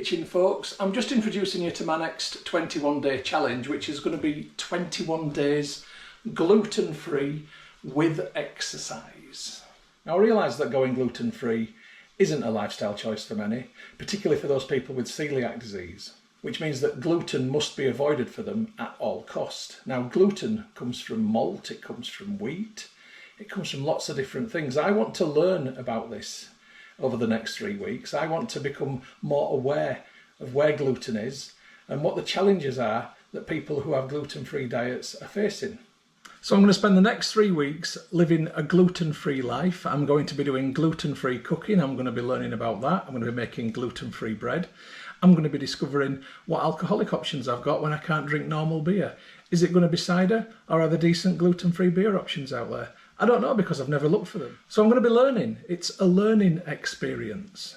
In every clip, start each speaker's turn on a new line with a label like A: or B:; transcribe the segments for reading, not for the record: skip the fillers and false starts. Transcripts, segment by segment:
A: kitchen, folks. I'm just introducing you to my next 21-day challenge, which is going to be 21 days gluten-free with exercise. Now, I realise that going gluten-free isn't a lifestyle choice for many, particularly for those people with celiac disease, which means that gluten must be avoided for them at all cost. Now, gluten comes from malt, it comes from wheat, it comes from lots of different things. I want to learn about this over the next 3 weeks. I want to become more aware of where gluten is and what the challenges are that people who have gluten-free diets are facing. So I'm going to spend the next 3 weeks living a gluten-free life. I'm going to be doing gluten-free cooking. I'm going to be learning about that. I'm going to be making gluten-free bread. I'm going to be discovering what alcoholic options I've got when I can't drink normal beer. Is it going to be cider, or are there decent gluten-free beer options out there? I don't know, because I've never looked for them. So I'm going to be learning. It's a learning experience.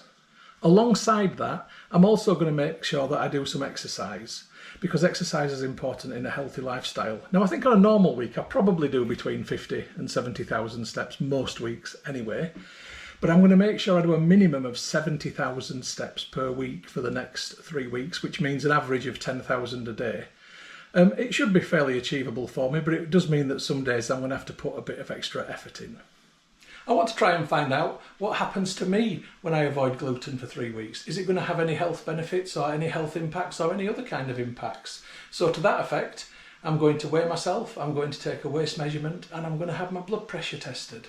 A: Alongside that, I'm also going to make sure that I do some exercise, because exercise is important in a healthy lifestyle. Now, I think on a normal week, I probably do between 50 and 70,000 steps most weeks anyway. But I'm going to make sure I do a minimum of 70,000 steps per week for the next 3 weeks, which means an average of 10,000 a day. It should be fairly achievable for me, but it does mean that some days I'm going to have to put a bit of extra effort in. I want to try and find out what happens to me when I avoid gluten for 3 weeks. Is it going to have any health benefits or any health impacts or any other kind of impacts? So to that effect, I'm going to weigh myself, I'm going to take a waist measurement, and I'm going to have my blood pressure tested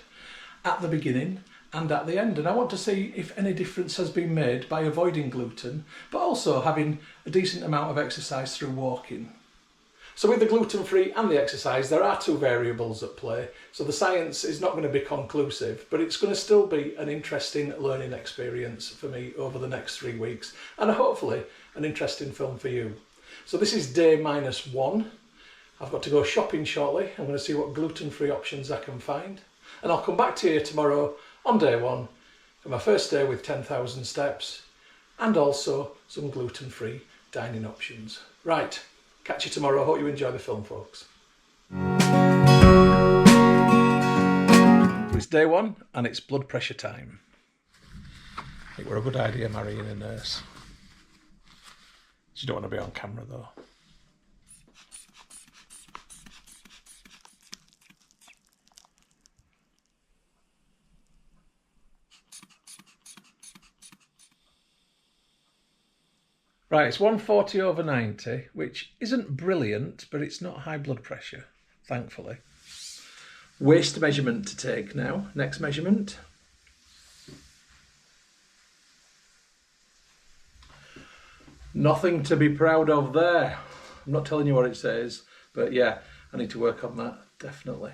A: at the beginning and at the end. And I want to see if any difference has been made by avoiding gluten, but also having a decent amount of exercise through walking. So with the gluten-free and the exercise, there are two variables at play. So the science is not going to be conclusive, but it's going to still be an interesting learning experience for me over the next 3 weeks, and hopefully an interesting film for you. So this is day -1. I've got to go shopping shortly. I'm going to see what gluten-free options I can find. And I'll come back to you tomorrow on day 1 for my first day with 10,000 steps and also some gluten-free dining options. Right. Catch you tomorrow. Hope you enjoy the film, folks. So it's day 1 and it's blood pressure time. It were a good idea marrying a nurse. You don't want to be on camera though. Right, it's 140/90, which isn't brilliant, but it's not high blood pressure, thankfully. Waist measurement to take now. Next measurement. Nothing to be proud of there. I'm not telling you what it says, but yeah, I need to work on that, definitely.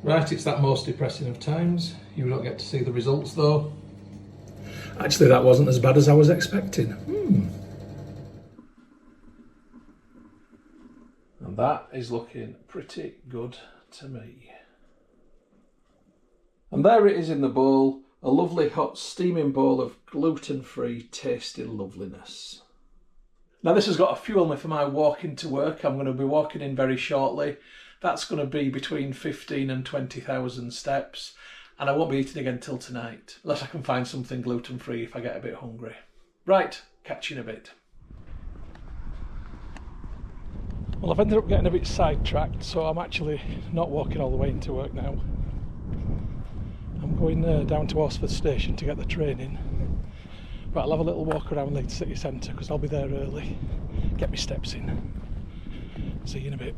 A: Right, it's that most depressing of times. You don't get to see the results though. Actually, that wasn't as bad as I was expecting. And that is looking pretty good to me. And there it is in the bowl, a lovely hot steaming bowl of gluten-free tasty loveliness. Now this has got to fuel me for my walking to work. I'm going to be walking in very shortly. That's going to be between 15 and 20,000 steps. And I won't be eating again till tonight, unless I can find something gluten-free if I get a bit hungry. Right, catch you in a bit. Well, I've ended up getting a bit sidetracked, so I'm actually not walking all the way into work now. I'm going down to Horsforth Station to get the train in. But I'll have a little walk around Leeds City Centre because I'll be there early. Get my steps in. See you in a bit.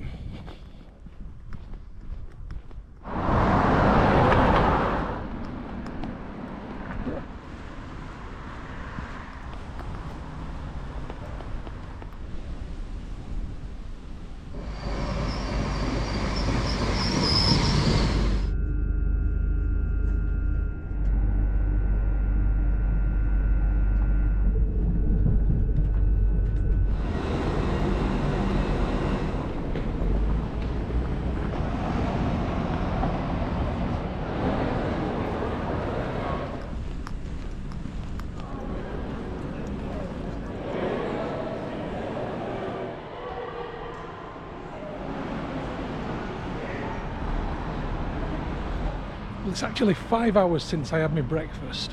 A: It's actually 5 hours since I had my breakfast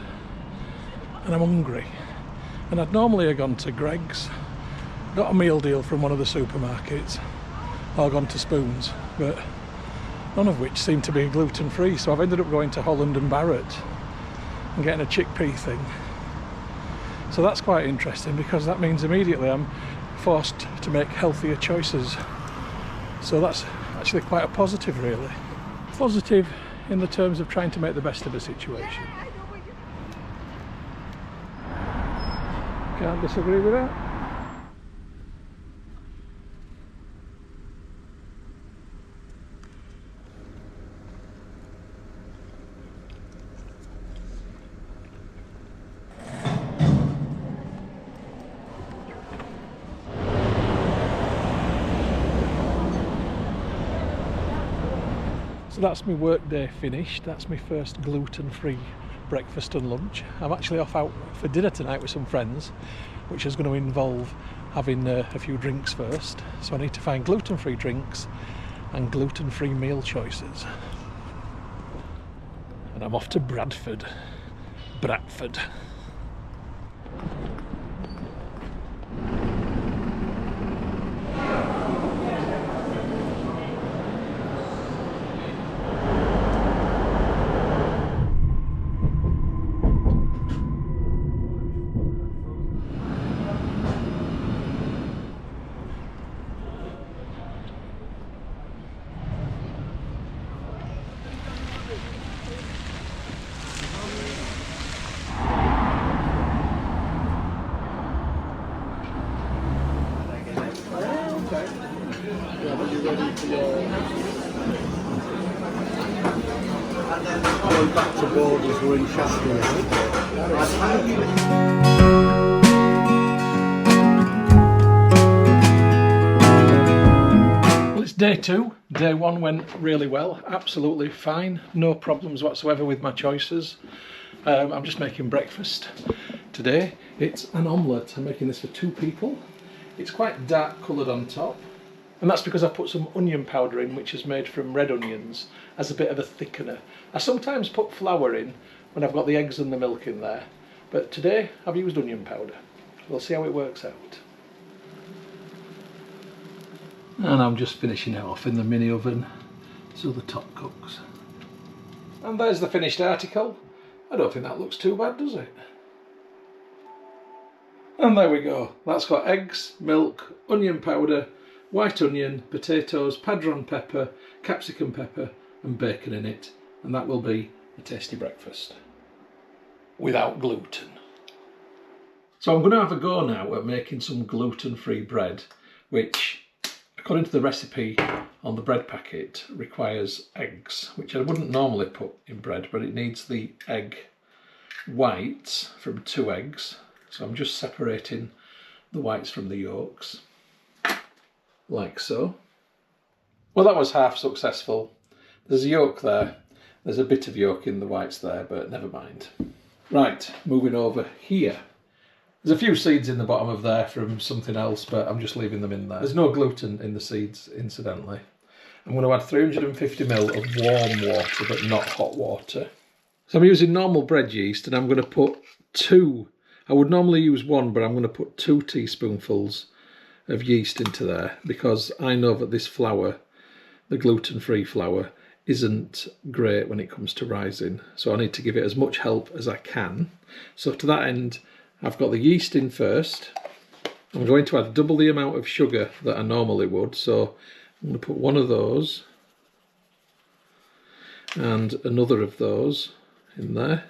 A: and I'm hungry. And I'd normally have gone to Greggs, got a meal deal from one of the supermarkets, or gone to Spoons, but none of which seemed to be gluten-free, so I've ended up going to Holland and Barrett and getting a chickpea thing. So that's quite interesting, because that means immediately I'm forced to make healthier choices. So that's actually quite a positive, really. Positive in the terms of trying to make the best of a situation. Can't disagree with that. So that's my work day finished. That's my first gluten-free breakfast and lunch. I'm actually off out for dinner tonight with some friends, which is going to involve having a few drinks first. So I need to find gluten-free drinks and gluten-free meal choices. And I'm off to Bradford.
B: Going back to Borders, we're in Sheffield.
A: Well, it's day 2. Day 1 went really well, absolutely fine, no problems whatsoever with my choices. I'm just making breakfast today. It's an omelette. I'm making this for 2 people. It's quite dark coloured on top, and that's because I've put some onion powder in, which is made from red onions, as a bit of a thickener. I sometimes put flour in when I've got the eggs and the milk in there, but today I've used onion powder. We'll see how it works out. And I'm just finishing it off in the mini oven so the top cooks. And there's the finished article. I don't think that looks too bad, does it? And there we go. That's got eggs, milk, onion powder, white onion, potatoes, padron pepper, capsicum pepper and bacon in it. And that will be a tasty breakfast. Without gluten. So I'm going to have a go now at making some gluten-free bread, which, according to the recipe on the bread packet, requires eggs, which I wouldn't normally put in bread, but it needs the egg whites from 2 eggs. So I'm just separating the whites from the yolks, like so. Well, that was half successful. There's a yolk there. There's a bit of yolk in the whites there, but never mind. Right, moving over here. There's a few seeds in the bottom of there from something else, but I'm just leaving them in there. There's no gluten in the seeds, incidentally. I'm going to add 350ml of warm water, but not hot water. So I'm using normal bread yeast, and I'm going to put 2. I would normally use 1, but I'm going to put 2 teaspoonfuls of yeast into there, because I know that this flour, the gluten-free flour, isn't great when it comes to rising. So I need to give it as much help as I can. So to that end, I've got the yeast in first. I'm going to add double the amount of sugar that I normally would. So I'm going to put 1 of those and another of those in there.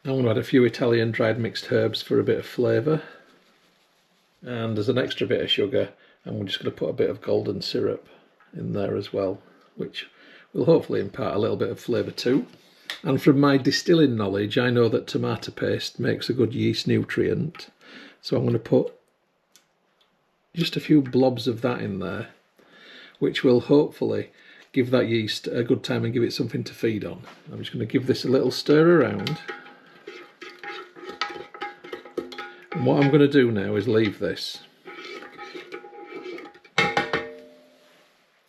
A: I'm going to add a few Italian dried mixed herbs for a bit of flavour. And as an extra bit of sugar, I'm just going to put a bit of golden syrup in there as well, which will hopefully impart a little bit of flavour too. And from my distilling knowledge, I know that tomato paste makes a good yeast nutrient. So I'm going to put just a few blobs of that in there, which will hopefully give that yeast a good time and give it something to feed on. I'm just going to give this a little stir around. And what I'm going to do now is leave this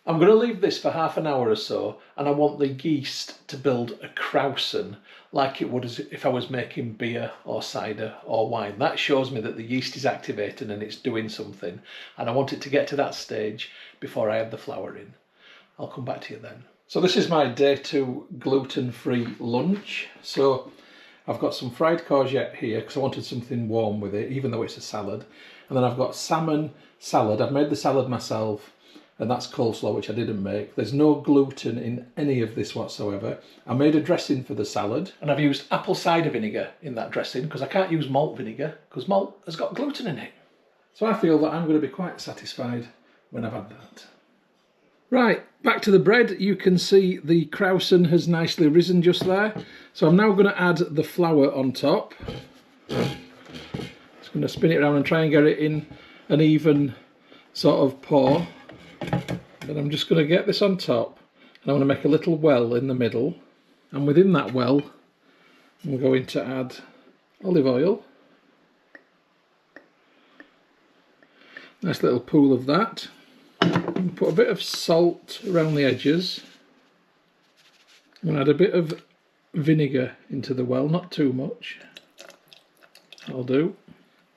A: I'm going to leave this for half an hour or so, and I want the yeast to build a krausen like it would as if I was making beer or cider or wine. That shows me that the yeast is activated and it's doing something, and I want it to get to that stage before I add the flour in. I'll come back to you then. So this is my day 2 gluten-free lunch. So I've got some fried courgette here because I wanted something warm with it, even though it's a salad. And then I've got salmon salad. I've made the salad myself, and that's coleslaw, which I didn't make. There's no gluten in any of this whatsoever. I made a dressing for the salad, and I've used apple cider vinegar in that dressing because I can't use malt vinegar because malt has got gluten in it. So I feel that I'm going to be quite satisfied when I've had that. Right, back to the bread. You can see the krausen has nicely risen just there. So I'm now going to add the flour on top. Just going to spin it around and try and get it in an even sort of pour. Then I'm just going to get this on top, and I'm going to make a little well in the middle. And within that well, I'm going to add olive oil. Nice little pool of that. And put a bit of salt around the edges. I'm going to add a bit of vinegar into the well, not too much. I'll do.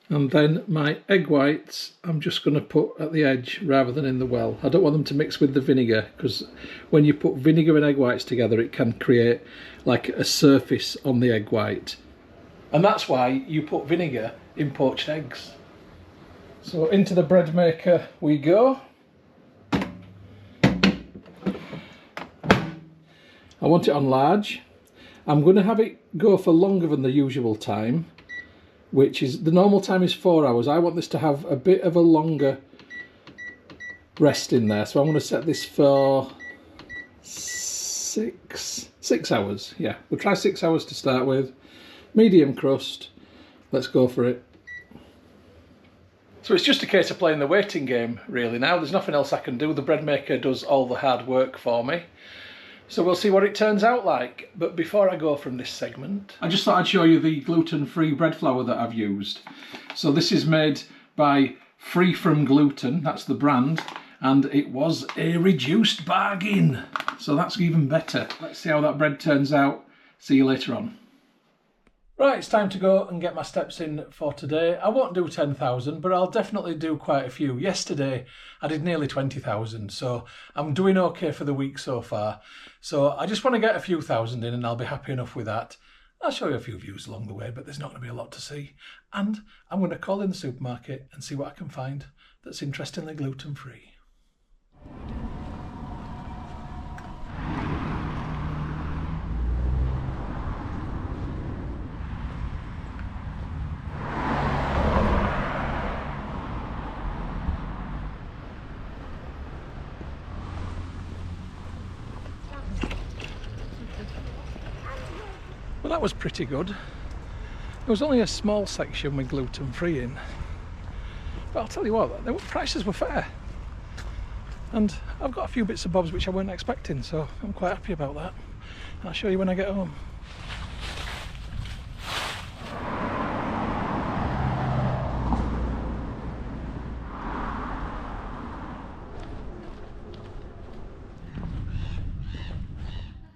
A: And then my egg whites I'm just going to put at the edge rather than in the well. I don't want them to mix with the vinegar, because when you put vinegar and egg whites together it can create like a surface on the egg white. And that's why you put vinegar in poached eggs. So into the bread maker we go. I want it on large. I'm going to have it go for longer than the usual time, which is, the normal time is 4 hours. I want this to have a bit of a longer rest in there. So I'm going to set this for 6 hours. Yeah, we'll try 6 hours to start with. Medium crust. Let's go for it. So it's just a case of playing the waiting game really now. There's nothing else I can do. The bread maker does all the hard work for me. So we'll see what it turns out like. But before I go from this segment, I just thought I'd show you the gluten-free bread flour that I've used. So this is made by Free From Gluten, that's the brand, and it was a reduced bargain. So that's even better. Let's see how that bread turns out. See you later on. Right, it's time to go and get my steps in for today. I won't do 10,000, but I'll definitely do quite a few. Yesterday, I did nearly 20,000, so I'm doing okay for the week so far. So I just want to get a few thousand in and I'll be happy enough with that. I'll show you a few views along the way, but there's not going to be a lot to see. And I'm going to call in the supermarket and see what I can find that's interestingly gluten-free. Well, that was pretty good. There was only a small section with gluten-free in. But I'll tell you what, the prices were fair. And I've got a few bits and bobs which I weren't expecting, so I'm quite happy about that. I'll show you when I get home.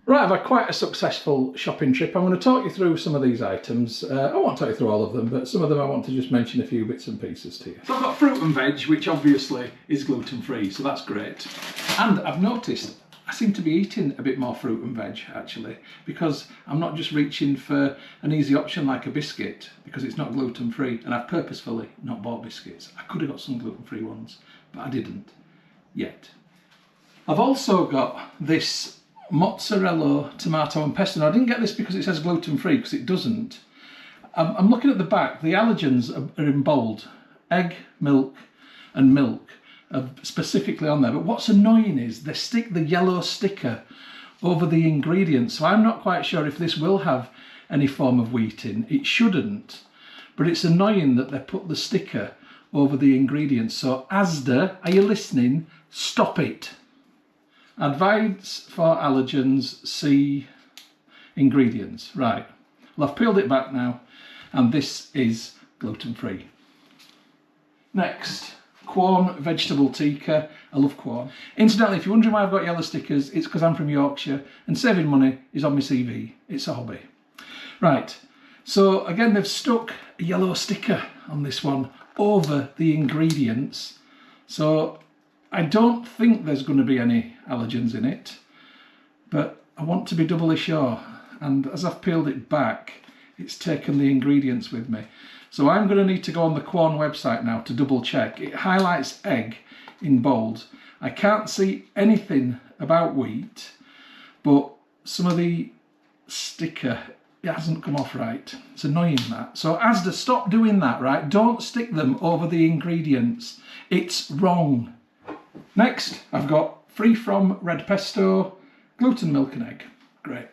A: Right, I've had quite a successful shopping trip. I'm going to talk you through some of these items. I won't talk you through all of them, but some of them I want to just mention a few bits and pieces to you. So I've got fruit and veg, which obviously is gluten-free, so that's great. And I've noticed I seem to be eating a bit more fruit and veg, actually, because I'm not just reaching for an easy option like a biscuit, because it's not gluten-free, and I've purposefully not bought biscuits. I could have got some gluten-free ones, but I didn't, yet. I've also got this mozzarella, tomato and pesto. Now, I didn't get this because it says gluten-free, because it doesn't. I'm looking at the back. The allergens are in bold. Egg, milk and milk are specifically on there. But what's annoying is they stick the yellow sticker over the ingredients. So I'm not quite sure if this will have any form of wheat in. It shouldn't. But it's annoying that they put the sticker over the ingredients. So Asda, are you listening? Stop it. Advice for allergens, see ingredients. Right, well, I've peeled it back now, and this is gluten-free. Next, Quorn vegetable tikka. I love Quorn. Incidentally, if you're wondering why I've got yellow stickers, it's because I'm from Yorkshire and saving money is on my CV. It's a hobby. Right, so again, they've stuck a yellow sticker on this one over the ingredients. So I don't think there's going to be any allergens in it, but I want to be doubly sure. And as I've peeled it back, it's taken the ingredients with me. So I'm going to need to go on the Quorn website now to double check. It highlights egg in bold. I can't see anything about wheat, but some of the sticker, it hasn't come off right. It's annoying that. So Asda, stop doing that, right? Don't stick them over the ingredients. It's wrong. Next, I've got free from red pesto, gluten, milk and egg. Great.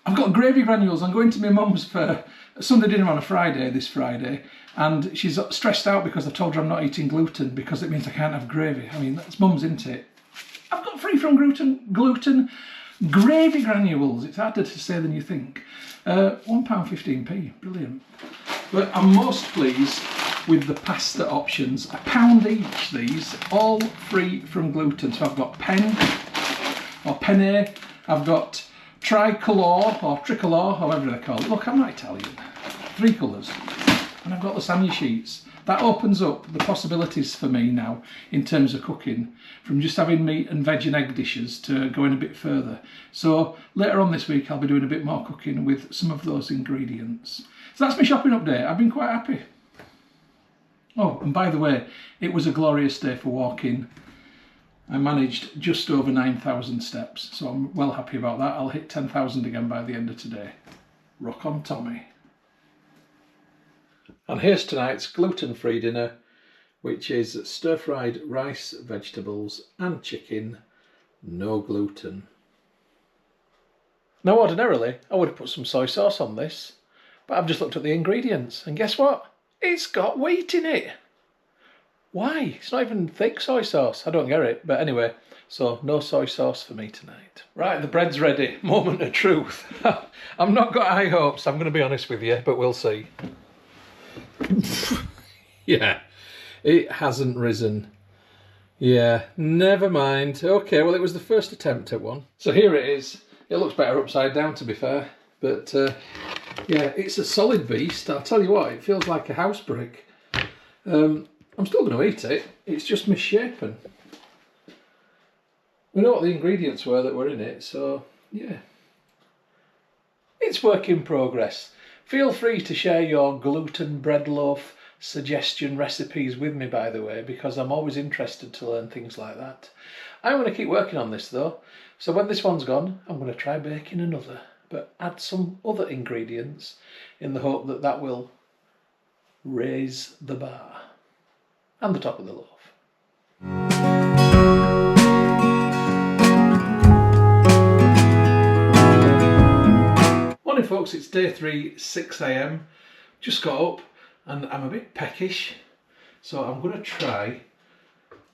A: I've got gravy granules. I'm going to my mum's for Sunday dinner on a Friday, this Friday, and she's stressed out because I've told her I'm not eating gluten because it means I can't have gravy. I mean, that's mum's, isn't it? I've got free from gluten gravy granules. It's harder to say than you think. £1.15p, brilliant. But I'm most pleased with the pasta options. £1 each, these, all free from gluten. So I've got penne, I've got tricolor or tricolor, however they call it. Look, I'm not Italian. 3 colours. And I've got lasagna sheets. That opens up the possibilities for me now in terms of cooking, from just having meat and veg and egg dishes to going a bit further. So later on this week I'll be doing a bit more cooking with some of those ingredients. So that's my shopping update. I've been quite happy. Oh, and by the way, it was a glorious day for walking. I managed just over 9,000 steps, so I'm well happy about that. I'll hit 10,000 again by the end of today. Rock on, Tommy. And here's tonight's gluten-free dinner, which is stir-fried rice, vegetables and chicken, no gluten. Now ordinarily I would have put some soy sauce on this, but I've just looked at the ingredients and guess what? It's got wheat in it. Why? It's not even thick soy sauce. I don't get it. But anyway, so no soy sauce for me tonight. Right, the bread's ready. Moment of truth. I've not got high hopes, I'm going to be honest with you, but we'll see. Yeah, it hasn't risen. Yeah, never mind. Okay, well, it was the first attempt at one. So here it is. It looks better upside down, to be fair. But yeah, it's a solid beast. I'll tell you what, it feels like a house brick. I'm still going to eat it. It's just misshapen. We know what the ingredients were that were in it, so yeah. It's work in progress. Feel free to share your gluten bread loaf suggestion recipes with me, by the way, because I'm always interested to learn things like that. I'm going to keep working on this though, so when this one's gone, I'm going to try baking another, but add some other ingredients in the hope that that will raise the bar and the top of the loaf. Morning folks, it's day 3, 6 AM. Just got up and I'm a bit peckish, so I'm going to try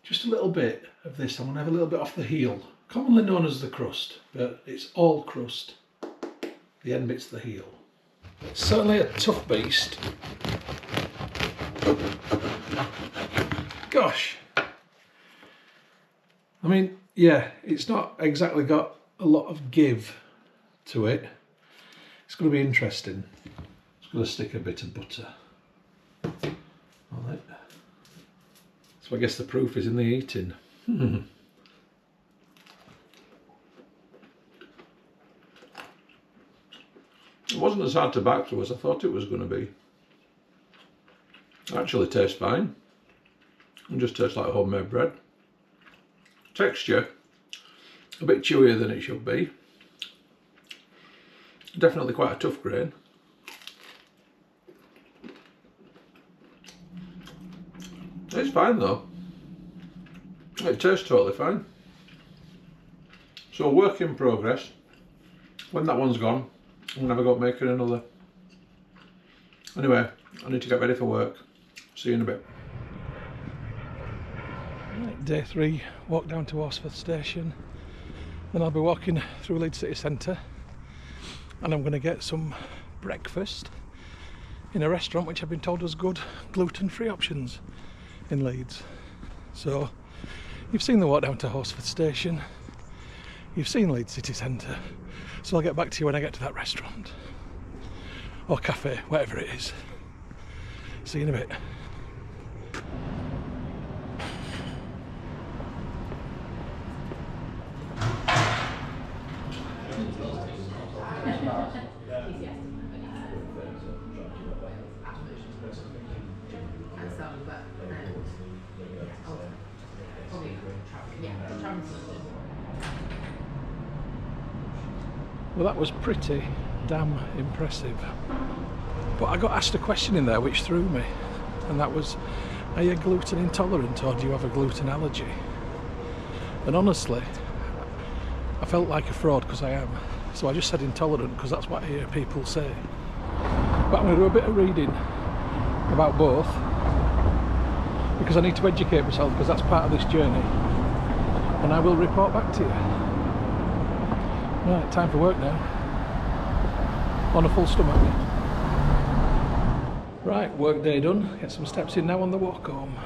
A: just a little bit of this. I'm going to have a little bit off the heel, commonly known as the crust, but it's all crust. The end bit's the heel. It's certainly a tough beast. Gosh, I mean, yeah, it's not exactly got a lot of give to it. It's going to be interesting. It's going to stick a bit of butter on it. So I guess the proof is in the eating. It wasn't as hard to bite through as I thought it was going to be. It actually tastes fine. It just tastes like homemade bread. Texture, a bit chewier than it should be. Definitely quite a tough grain. It's fine though. It tastes totally fine. So work in progress. When that one's gone, I'm gonna have a go at making another. Anyway, I need to get ready for work. See you in a bit. Right, day 3, walk down to Horsforth station. Then I'll be walking through Leeds city centre and I'm going to get some breakfast in a restaurant which I've been told has good gluten-free options in Leeds. So you've seen the walk down to Horsford Station, you've seen Leeds City Centre, so I'll get back to you when I get to that restaurant or cafe, whatever it is. See you in a bit. Well, that was pretty damn impressive. But I got asked a question in there which threw me, and that was, are you gluten intolerant or do you have a gluten allergy? And honestly, I felt like a fraud because I am. So I just said intolerant because that's what I hear people say. But I'm going to do a bit of reading about both because I need to educate myself, because that's part of this journey, and I will report back to you. Right, time for work now. On a full stomach. Right, work day done. Get some steps in now on the walk home.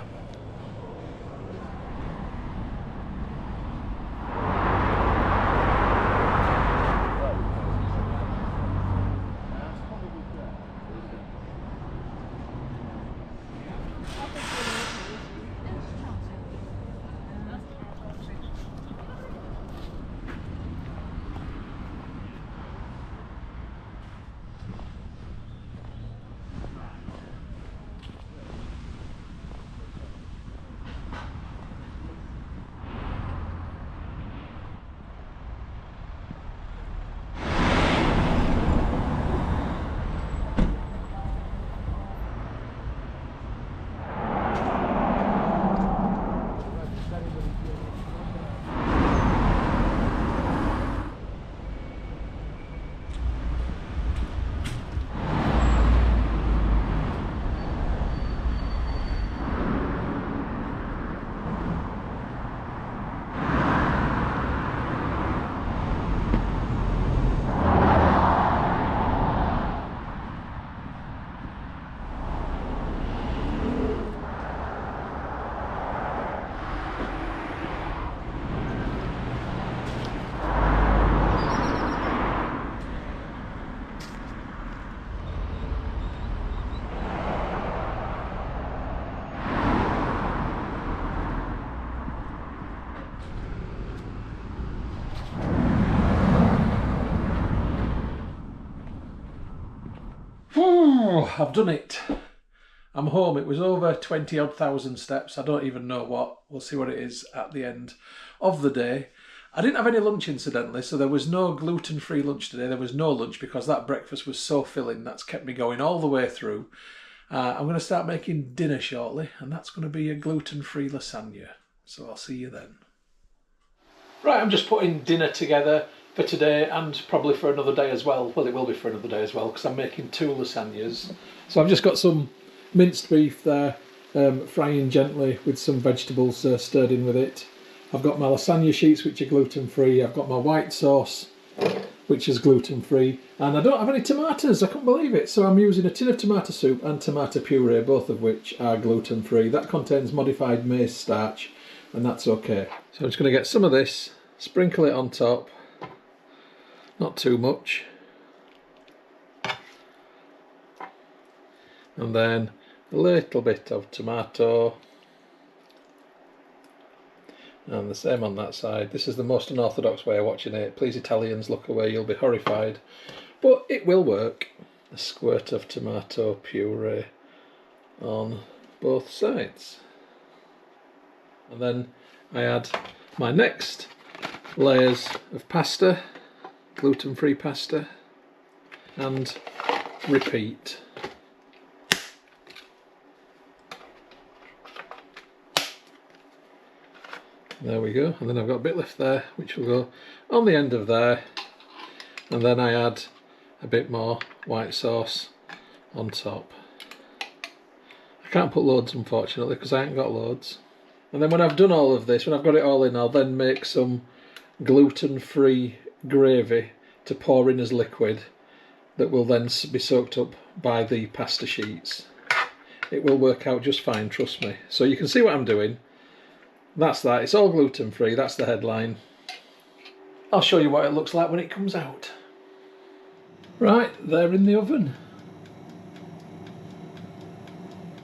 A: I've done it. I'm home. It was over 20 odd thousand steps. I don't even know what. We'll see what it is at the end of the day. I didn't have any lunch, incidentally, so there was no gluten-free lunch today. There was no lunch because that breakfast was so filling. That's kept me going all the way through. I'm going to start making dinner shortly, and that's going to be a gluten-free lasagna. So I'll see you then. Right, I'm just putting dinner together for today and probably for another day as well. Well, it will be for another day as well because I'm making 2 lasagnas. So I've just got some minced beef there, frying gently with some vegetables stirred in with it. I've got my lasagna sheets, which are gluten-free. I've got my white sauce, which is gluten-free. And I don't have any tomatoes. I couldn't believe it. So I'm using a tin of tomato soup and tomato puree, both of which are gluten-free. That contains modified maize starch, and that's okay. So I'm just going to get some of this, sprinkle it on top. Not too much. And then a little bit of tomato. And the same on that side. This is the most unorthodox way of watching it. Please, Italians, look away, you'll be horrified. But it will work. A squirt of tomato puree on both sides. And then I add my next layers of pasta, gluten-free pasta, and repeat. There we go, and then I've got a bit left there which will go on the end of there, and then I add a bit more white sauce on top. I can't put loads, unfortunately, because I ain't got loads. And then when I've done all of this, when I've got it all in, I'll then make some gluten-free gravy to pour in as liquid that will then be soaked up by the pasta sheets. It will work out just fine, trust me. So you can see what I'm doing. That's that. It's all gluten-free. That's the headline. I'll show you what it looks like when it comes out. Right, they're in the oven.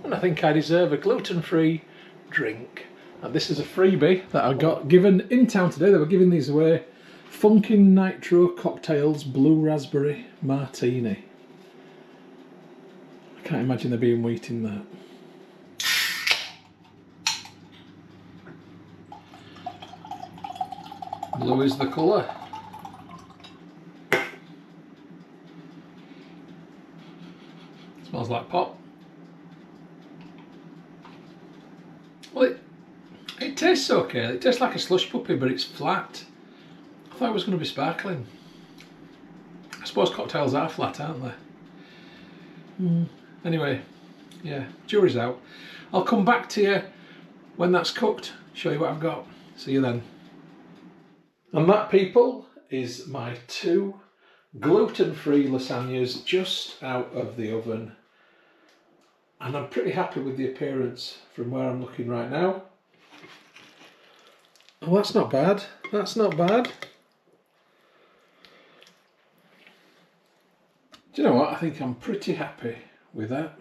A: And I think I deserve a gluten-free drink. And this is a freebie that I got given in town today. They were giving these away. Funkin' Nitro Cocktails Blue Raspberry Martini. I can't imagine there being wheat in that. Blue is the colour. Smells like pop. Well, it tastes okay. It tastes like a slush puppy, but it's flat. I thought it was going to be sparkling. I suppose cocktails are flat, aren't they? Anyway, yeah, jury's out. I'll come back to you when that's cooked, show you what I've got. See you then. And that, people, is my 2 gluten-free lasagnas just out of the oven. And I'm pretty happy with the appearance from where I'm looking right now. Oh, that's not bad. That's not bad. Do you know what? I think I'm pretty happy with that.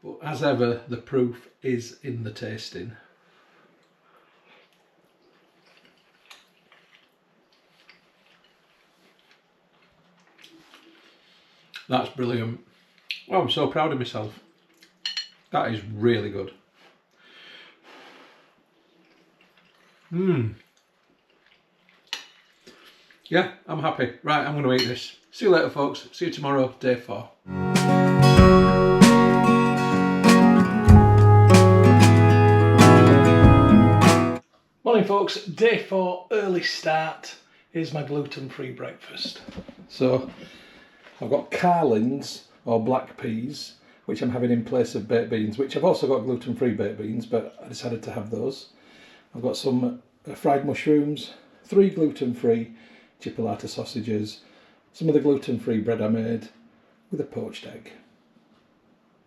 A: But as ever, the proof is in the tasting. That's brilliant. Oh, I'm so proud of myself. That is really good. Yeah, I'm happy. Right, I'm going to eat this. See you later, folks. See you tomorrow, day 4. Morning, folks. Day 4, early start. Here's my gluten-free breakfast. So, I've got Carlins, or black peas, which I'm having in place of baked beans, which I've also got gluten-free baked beans, but I decided to have those. I've got some fried mushrooms, 3 gluten-free chipolata sausages, some of the gluten-free bread I made, with a poached egg.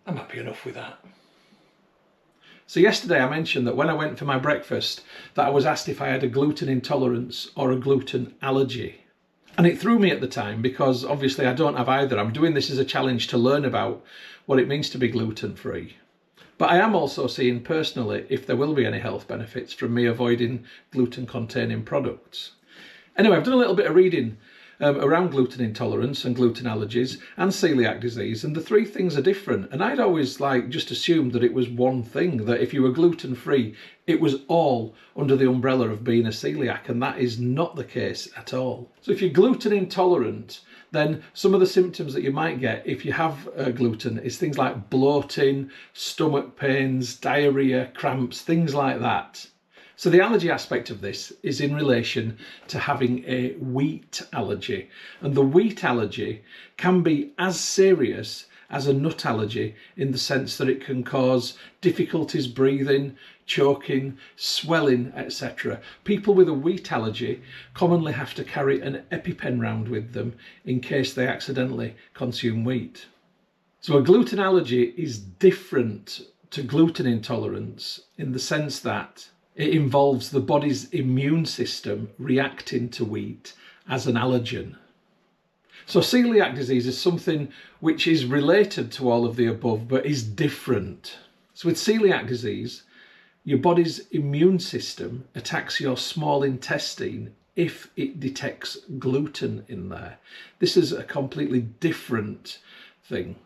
A: I'm happy enough with that. So yesterday I mentioned that when I went for my breakfast that I was asked if I had a gluten intolerance or a gluten allergy. And it threw me at the time because obviously I don't have either. I'm doing this as a challenge to learn about what it means to be gluten-free. But I am also seeing personally if there will be any health benefits from me avoiding gluten-containing products. Anyway, I've done a little bit of reading around gluten intolerance and gluten allergies and celiac disease, and the 3 things are different. And I'd always just assumed that it was one thing, that if you were gluten-free, it was all under the umbrella of being a celiac, and that is not the case at all. So if you're gluten intolerant, then some of the symptoms that you might get if you have gluten is things like bloating, stomach pains, diarrhea, cramps, things like that. So the allergy aspect of this is in relation to having a wheat allergy. And the wheat allergy can be as serious as a nut allergy in the sense that it can cause difficulties breathing, choking, swelling, etc. People with a wheat allergy commonly have to carry an EpiPen round with them in case they accidentally consume wheat. So a gluten allergy is different to gluten intolerance in the sense that it involves the body's immune system reacting to wheat as an allergen. So celiac disease is something which is related to all of the above, but is different. So with celiac disease, your body's immune system attacks your small intestine if it detects gluten in there. This is a completely different thing.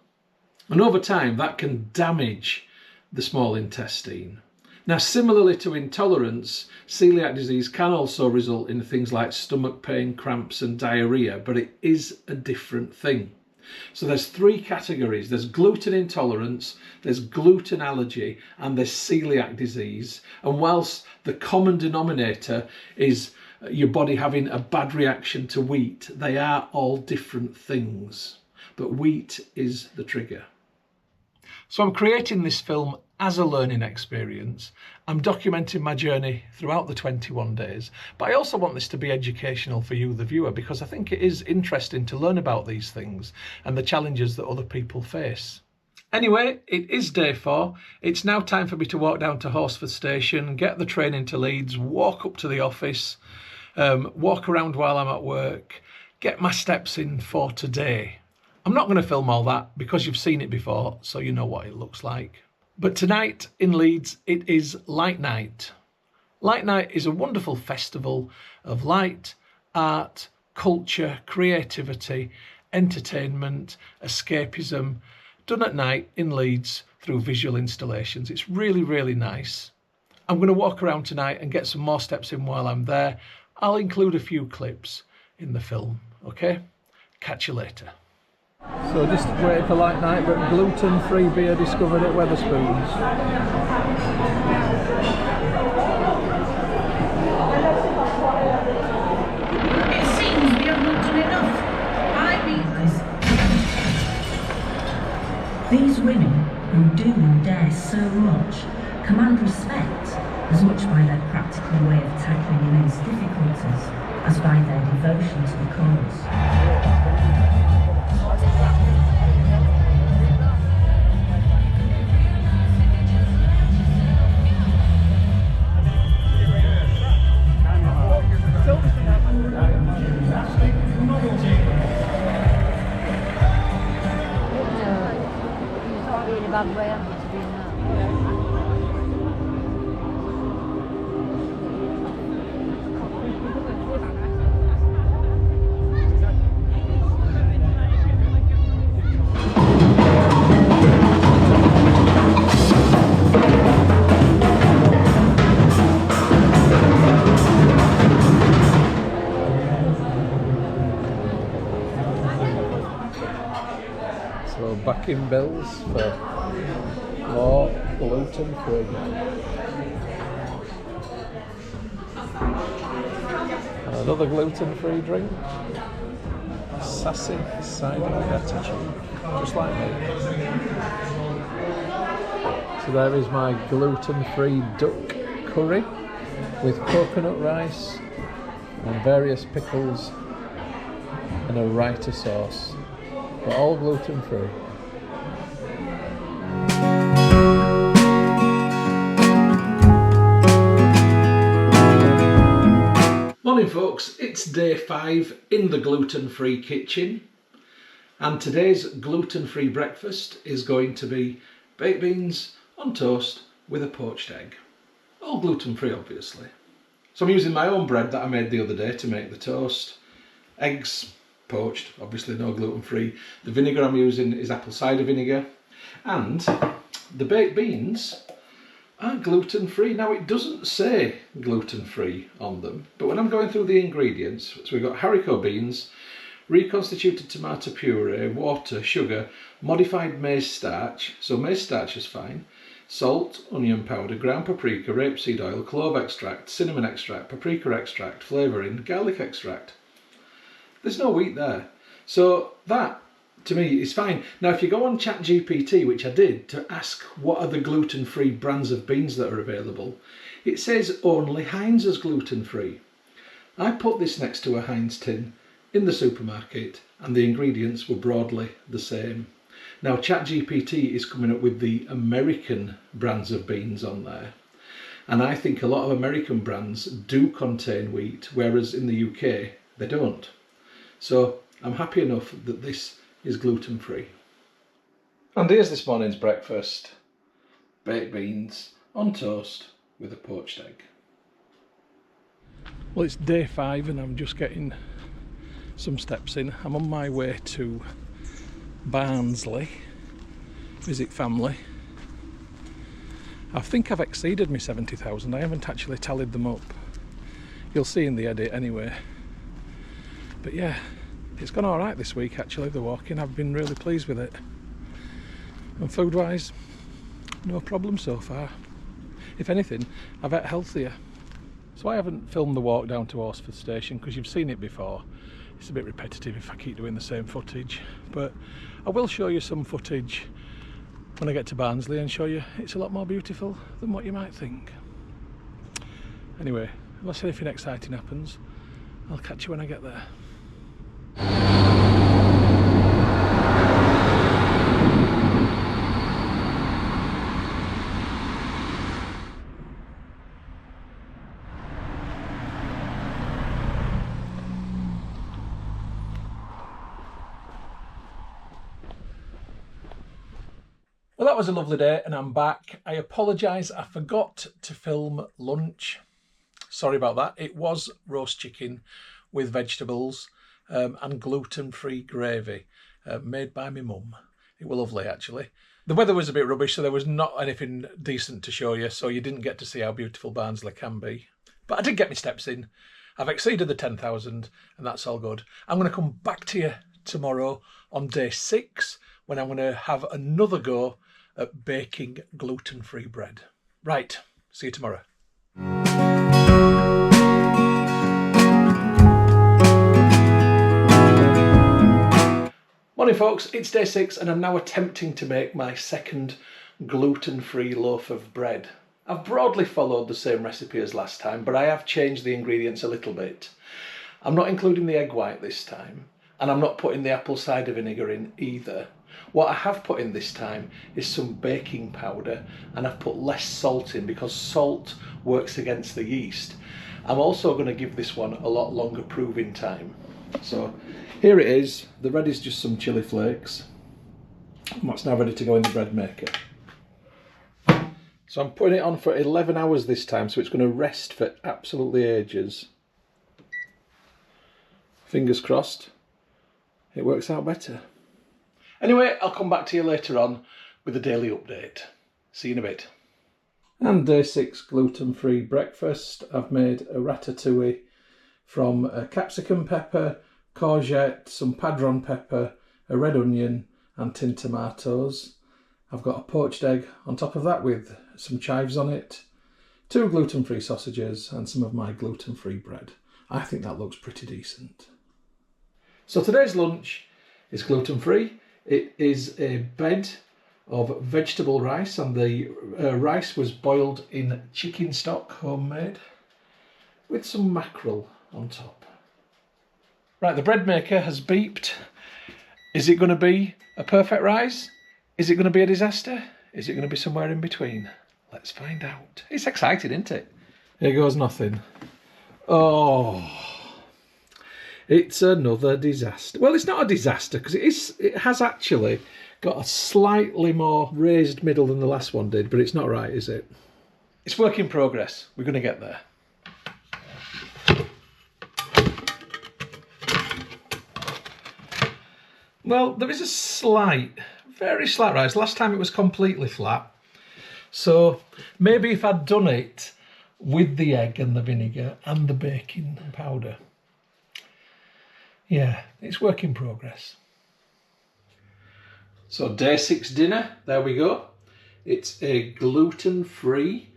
A: And over time, that can damage the small intestine. Now, similarly to intolerance, celiac disease can also result in things like stomach pain, cramps and diarrhea, but it is a different thing. So there's 3 categories. There's gluten intolerance, there's gluten allergy, and there's celiac disease. And whilst the common denominator is your body having a bad reaction to wheat, they are all different things. But wheat is the trigger. So I'm creating this film as a learning experience. I'm documenting my journey throughout the 21 days, but I also want this to be educational for you, the viewer, because I think it is interesting to learn about these things and the challenges that other people face. Anyway, it is day 4. It's now time for me to walk down to Horsforth Station, get the train into Leeds, walk up to the office, walk around while I'm at work, get my steps in for today. I'm not going to film all that because you've seen it before, so you know what it looks like. But tonight in Leeds, it is Light Night. Light Night is a wonderful festival of light, art, culture, creativity, entertainment, escapism, done at night in Leeds through visual installations. It's really, really nice. I'm going to walk around tonight and get some more steps in while I'm there. I'll include a few clips in the film, okay? Catch you later. So just waiting for Light Night, but gluten-free beer discovered at Wetherspoons.
C: It seems we have not done enough. I mean this.
D: These women, who do and dare so much, command respect as much by their practical way of tackling immense difficulties as by their devotion to the cause.
E: Bad way I'm to be now.
A: So backing bills for more gluten-free. Another gluten-free drink. Sassy cider with attitude, just like me. So there is my gluten-free duck curry with coconut rice and various pickles and a raita sauce, but all gluten-free. Morning folks, it's day 5 in the gluten-free kitchen, and today's gluten-free breakfast is going to be baked beans on toast with a poached egg. All gluten-free obviously. So I'm using my own bread that I made the other day to make the toast. Eggs poached, obviously no gluten-free. The vinegar I'm using is apple cider vinegar, and the baked beans are gluten-free. Now it doesn't say gluten-free on them, but when I'm going through the ingredients, so we've got haricot beans, reconstituted tomato puree, water, sugar, modified maize starch, so maize starch is fine, salt, onion powder, ground paprika, rapeseed oil, clove extract, cinnamon extract, paprika extract, flavouring, garlic extract. There's no wheat there. So that, to me, is fine. Now, if you go on ChatGPT, which I did, to ask what are the gluten-free brands of beans that are available, it says only Heinz is gluten-free. I put this next to a Heinz tin in the supermarket, and the ingredients were broadly the same. Now, ChatGPT is coming up with the American brands of beans on there, and I think a lot of American brands do contain wheat, whereas in the UK they don't. So I'm happy enough that this is gluten-free. And here's this morning's breakfast: baked beans on toast with a poached egg. Well, it's day 5 and I'm just getting some steps in. I'm on my way to Barnsley, visit family. I think I've exceeded my 70,000. I haven't actually tallied them up. You'll see in the edit anyway. But yeah, it's gone alright this week actually, the walking. I've been really pleased with it. And food wise, no problem so far. If anything, I've ate healthier. So I haven't filmed the walk down to Horsforth Station because you've seen it before. It's a bit repetitive if I keep doing the same footage. But I will show you some footage when I get to Barnsley and show you it's a lot more beautiful than what you might think. Anyway, unless anything exciting happens, I'll catch you when I get there. Well, that was a lovely day and I'm back. I apologise, I forgot to film lunch. Sorry about that. It was roast chicken with vegetables and gluten-free gravy made by my mum. It was lovely, actually. The weather was a bit rubbish, so there was not anything decent to show you, so you didn't get to see how beautiful Barnsley can be. But I did get my steps in. I've exceeded the 10,000 and that's all good. I'm going to come back to you tomorrow on day 6 when I'm going to have another go at baking gluten-free bread. Right, see you tomorrow. Morning folks, it's day 6 and I'm now attempting to make my second gluten-free loaf of bread. I've broadly followed the same recipe as last time, but I have changed the ingredients a little bit. I'm not including the egg white this time, and I'm not putting the apple cider vinegar in either. What I have put in this time is some baking powder, and I've put less salt in because salt works against the yeast. I'm also going to give this one a lot longer proving time. So here it is. The red is just some chili flakes. That's now ready to go in the bread maker. So I'm putting it on for 11 hours this time, so it's going to rest for absolutely ages. Fingers crossed it works out better. Anyway, I'll come back to you later on with a daily update. See you in a bit. And day 6 gluten-free breakfast. I've made a ratatouille from a capsicum pepper, courgette, some padron pepper, a red onion and tin tomatoes. I've got a poached egg on top of that with some chives on it, 2 gluten-free sausages and some of my gluten-free bread. I think that looks pretty decent. So today's lunch is gluten-free. It is a bed of vegetable rice, and the rice was boiled in chicken stock, homemade, with some mackerel on top. Right, the bread maker has beeped. Is it going to be a perfect rise? Is it going to be a disaster? Is it going to be somewhere in between? Let's find out. It's exciting, isn't it? Here goes nothing. Oh, it's another disaster. Well, it's not a disaster because it has actually got a slightly more raised middle than the last one did, but it's not right, is it? It's work in progress. We're going to get there. Well, there is a slight, very slight rise. Last time it was completely flat. So maybe if I'd done it with the egg and the vinegar and the baking powder. Yeah, it's work in progress. So day 6 dinner, there we go. It's a gluten-free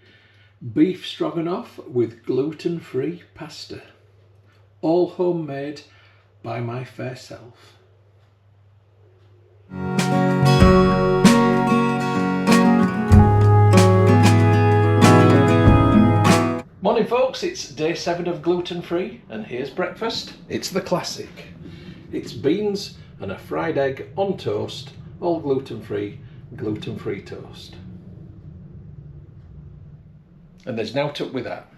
A: beef stroganoff with gluten-free pasta. All homemade by my fair self. Morning folks, it's day 7 of gluten-free and here's breakfast. It's the classic. It's beans and a fried egg on toast, all gluten-free toast. And there's now tuck with that.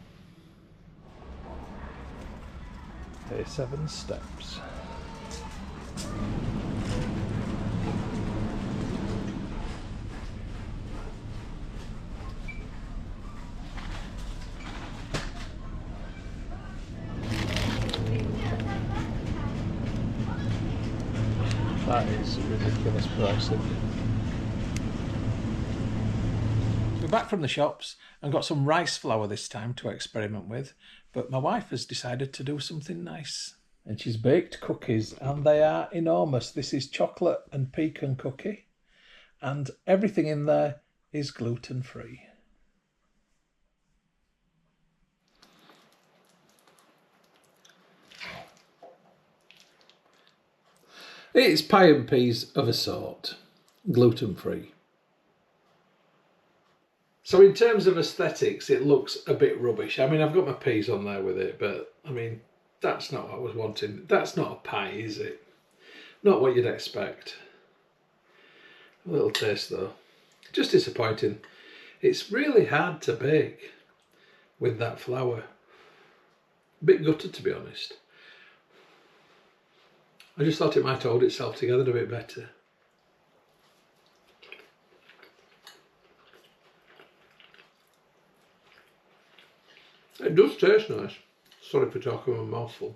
A: Day 7 steps. That is ridiculous pricing. We're back from the shops and got some rice flour this time to experiment with, but my wife has decided to do something nice. And she's baked cookies and they are enormous. This is chocolate and pecan cookie and everything in there is gluten-free. It's pie and peas of a sort, gluten-free. So in terms of aesthetics, it looks a bit rubbish. I mean, I've got my peas on there with it, but I mean, that's not what I was wanting. That's not a pie, is it? Not what you'd expect. A little taste though. Just disappointing. It's really hard to bake with that flour. A bit gutted, to be honest. I just thought it might hold itself together a bit better.
F: It does taste nice. Sorry for talking with my mouth full.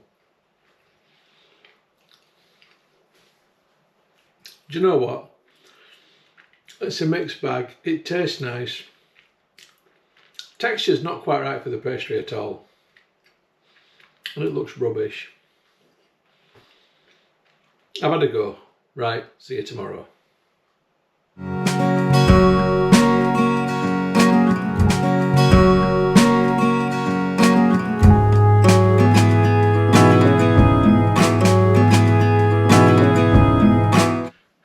F: Do you know what? It's a mixed bag. It tastes nice. Texture's not quite right for the pastry at all. And it looks rubbish. I've had a go. Right, see you tomorrow.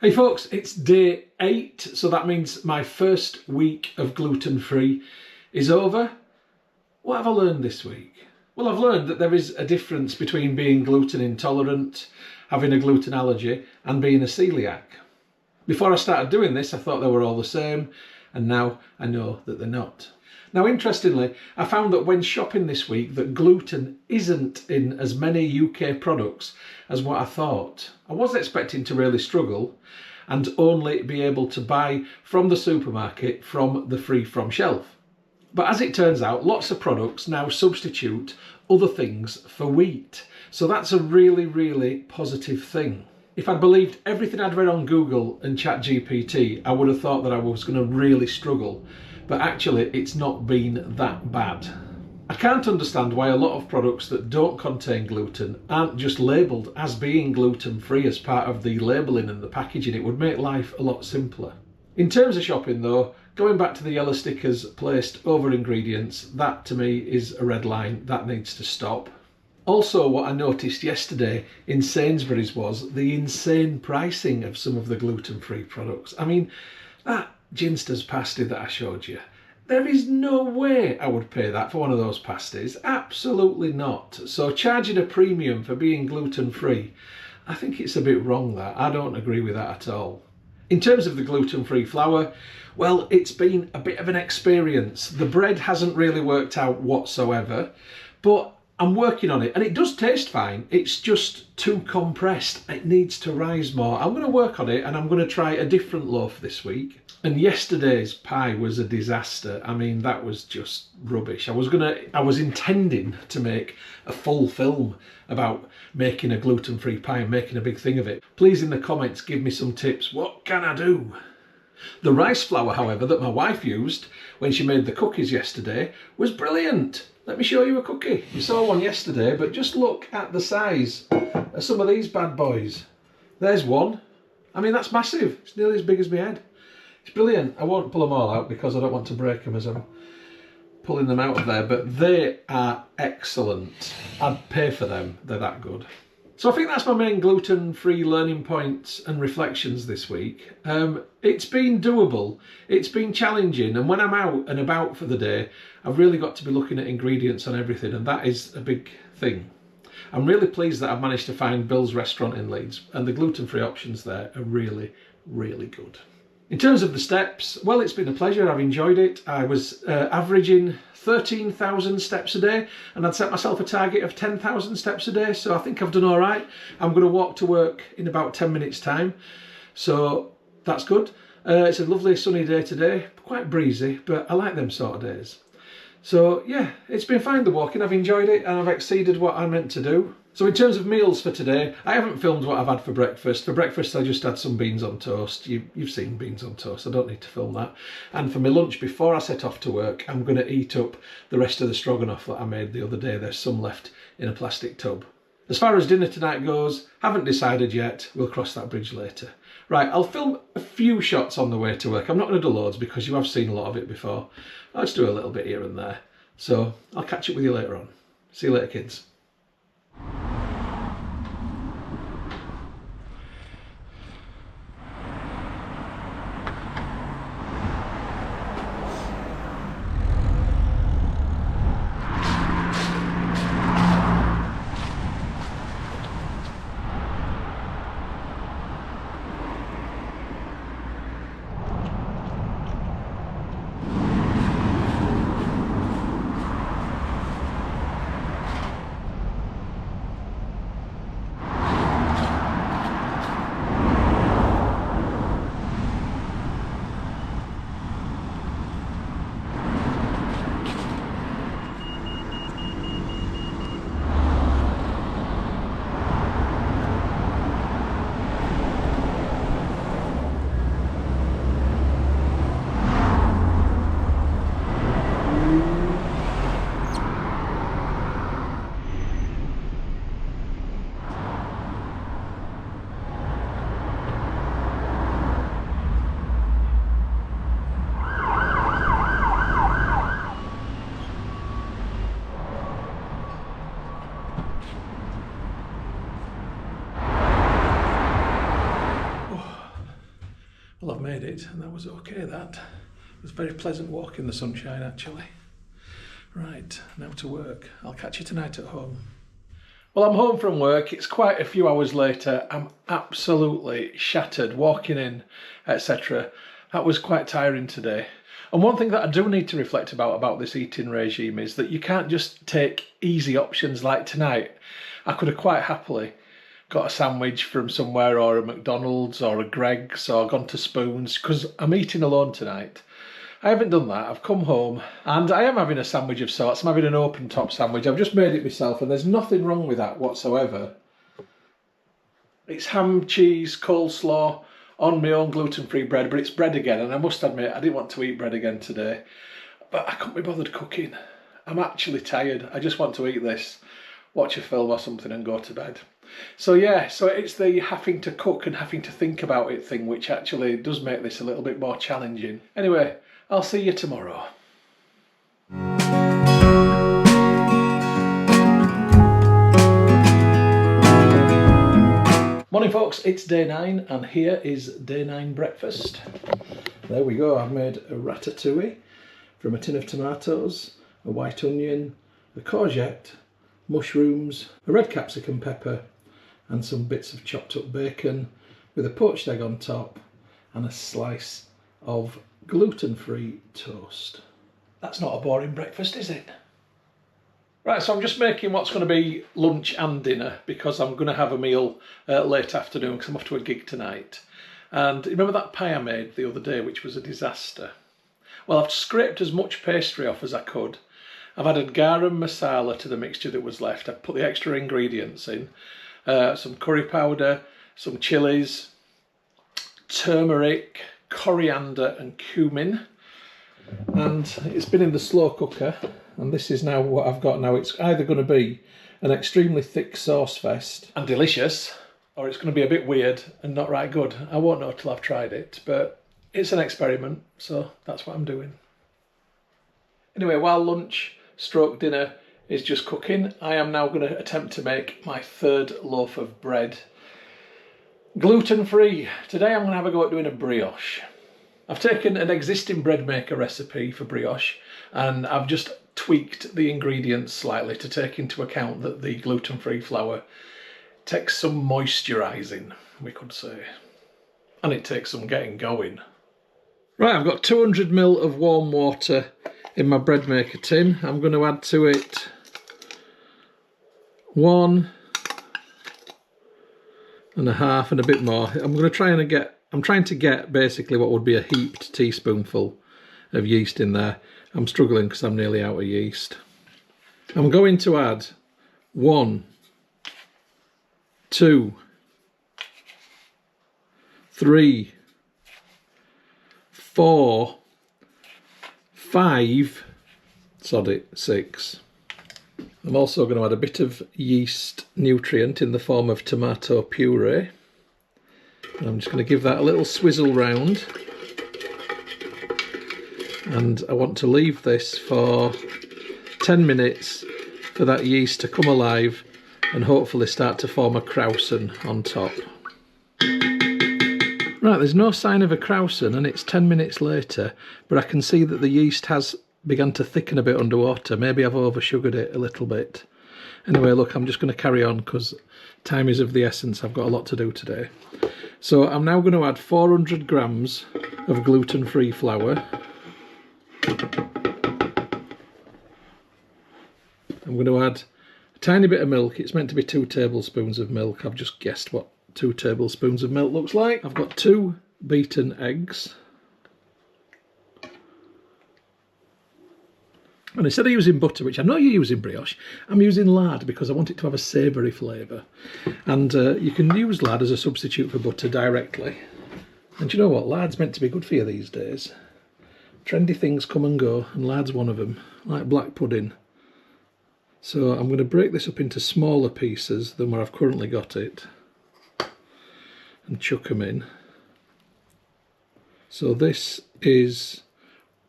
F: Hey folks, it's day 8, so that means my first week of gluten-free is over. What have I learned this week? Well, I've learned that there is a difference between being gluten intolerant, having a gluten allergy, and being a celiac. Before I started doing this, I thought they were all the same, and now I know that they're not. Now, interestingly, I found that when shopping this week that gluten isn't in as many UK products as what I thought. I was expecting to really struggle and only be able to buy from the supermarket from the free from shelf. But as it turns out, lots of products now substitute other things for wheat. So that's a really, really positive thing. If I'd believed everything I'd read on Google and ChatGPT, I would have thought that I was going to really struggle. But actually, it's not been that bad. I can't understand why a lot of products that don't contain gluten aren't just labelled as being gluten-free as part of the labelling and the packaging. It would make life a lot simpler. In terms of shopping though, going back to the yellow stickers placed over ingredients, that to me is a red line. That needs to stop. Also, what I noticed yesterday in Sainsbury's was the insane pricing of some of the gluten-free products. I mean, that Ginster's pasty that I showed you, there is no way I would pay that for one of those pasties. Absolutely not. So charging a premium for being gluten-free, I think it's a bit wrong that. I don't agree with that at all. In terms of the gluten-free flour, well, it's been a bit of an experience. The bread hasn't really worked out whatsoever, but I'm working on it and it does taste fine. It's just too compressed. It needs to rise more. I'm going to work on it and I'm going to try a different loaf this week. And yesterday's pie was a disaster. I mean, that was just rubbish. I was intending to make a full film about making a gluten-free pie and making a big thing of it. Please in the comments give me some tips. What can I do? The rice flour, however, that my wife used when she made the cookies yesterday was brilliant. Let me show you a cookie. You saw one yesterday, but just look at the size of some of these bad boys. There's one. I mean, that's massive. It's nearly as big as my head. It's brilliant. I won't pull them all out because I don't want to break them as I'm pulling them out of there, but they are excellent. I'd pay for them. They're that good. So I think that's my main gluten-free learning points and reflections this week. It's been doable, it's been challenging, and when I'm out and about for the day, I've really got to be looking at ingredients on everything, and that is a big thing. I'm really pleased that I've managed to find Bill's restaurant in Leeds, and the gluten-free options there are really, really good. In terms of the steps, well, it's been a pleasure. I've enjoyed it. I was averaging 13,000 steps a day and I'd set myself a target of 10,000 steps a day, so I think I've done all right. I'm going to walk to work in about 10 minutes time, so that's good. It's a lovely sunny day today, quite breezy, but I like them sort of days. So yeah, it's been fine, the walking. I've enjoyed it and I've exceeded what I meant to do. So in terms of meals for today, I haven't filmed what I've had for breakfast. For breakfast, I just had some beans on toast. You've seen beans on toast, I don't need to film that. And for my lunch, before I set off to work, I'm going to eat up the rest of the stroganoff that I made the other day. There's some left in a plastic tub. As far as dinner tonight goes, haven't decided yet. We'll cross that bridge later. Right, I'll film a few shots on the way to work. I'm not going to do loads because you have seen a lot of it before. I'll just do a little bit here and there. So I'll catch up with you later on. See you later, kids.
A: made it, and that was okay. That it was a very pleasant walk in the sunshine, actually. Right, now to work. I'll catch you tonight at home. Well, I'm home from work. It's quite a few hours later. I'm absolutely shattered, walking in, etc. That was quite tiring today. And one thing that I do need to reflect about this eating regime is that you can't just take easy options like tonight. I could have quite happily got a sandwich from somewhere, or a McDonald's or a Greggs, or gone to Spoons, because I'm eating alone tonight. I haven't done that. I've come home and I am having a sandwich of sorts. I'm having an open top sandwich. I've just made it myself and there's nothing wrong with that whatsoever. It's ham, cheese, coleslaw on my own gluten-free bread, but it's bread again, and I must admit I didn't want to eat bread again today, but I couldn't be bothered cooking. I'm actually tired. I just want to eat this, watch a film or something and go to bed. So yeah, so it's the having to cook and having to think about it thing which actually does make this a little bit more challenging. Anyway, I'll see you tomorrow. Morning folks, it's day 9 and here is day 9 breakfast. There we go, I've made a ratatouille from a tin of tomatoes, a white onion, a courgette, mushrooms, a red capsicum pepper and some bits of chopped up bacon with a poached egg on top and a slice of gluten-free toast. That's not a boring breakfast, is it? Right, so I'm just making what's going to be lunch and dinner because I'm going to have a meal late afternoon because I'm off to a gig tonight. And remember that pie I made the other day, which was a disaster? Well, I've scraped as much pastry off as I could. I've added garam masala to the mixture that was left. I've put the extra ingredients in. Some curry powder, some chilies, turmeric, coriander and cumin, and it's been in the slow cooker, and this is now what I've got now. It's either going to be an extremely thick sauce fest and delicious, or it's going to be a bit weird and not right good. I won't know till I've tried it, but it's an experiment, so that's what I'm doing. Anyway, while lunch stroke dinner is just cooking, I am now going to attempt to make my third loaf of bread. Gluten-free. Today I'm going to have a go at doing a brioche. I've taken an existing bread maker recipe for brioche and I've just tweaked the ingredients slightly to take into account that the gluten-free flour takes some moisturising, we could say, and it takes some getting going. Right, I've got 200 ml of warm water in my bread maker tin. I'm going to add to it 1.5 and a bit more. I'm trying to get basically what would be a heaped teaspoonful of yeast in there. I'm struggling because I'm nearly out of yeast. I'm going to add 1, 2, 3, 4, 5, 6. I'm also going to add a bit of yeast nutrient in the form of tomato puree. And I'm just going to give that a little swizzle round. And I want to leave this for 10 minutes for that yeast to come alive and hopefully start to form a krausen on top. Right, there's no sign of a krausen and it's 10 minutes later, but I can see that the yeast has begun to thicken a bit underwater. Maybe I've over-sugared it a little bit. Anyway, look, I'm just going to carry on because time is of the essence. I've got a lot to do today. So I'm now going to add 400 grams of gluten-free flour. I'm going to add a tiny bit of milk. It's meant to be 2 tablespoons of milk. I've just guessed what 2 tablespoons of milk looks like. I've got 2 beaten eggs. And instead of using butter, which I know you use in brioche, I'm using lard because I want it to have a savoury flavour. And you can use lard as a substitute for butter directly. And you know what? Lard's meant to be good for you these days. Trendy things come and go, and lard's one of them, like black pudding. So I'm going to break this up into smaller pieces than where I've currently got it and chuck them in. So this is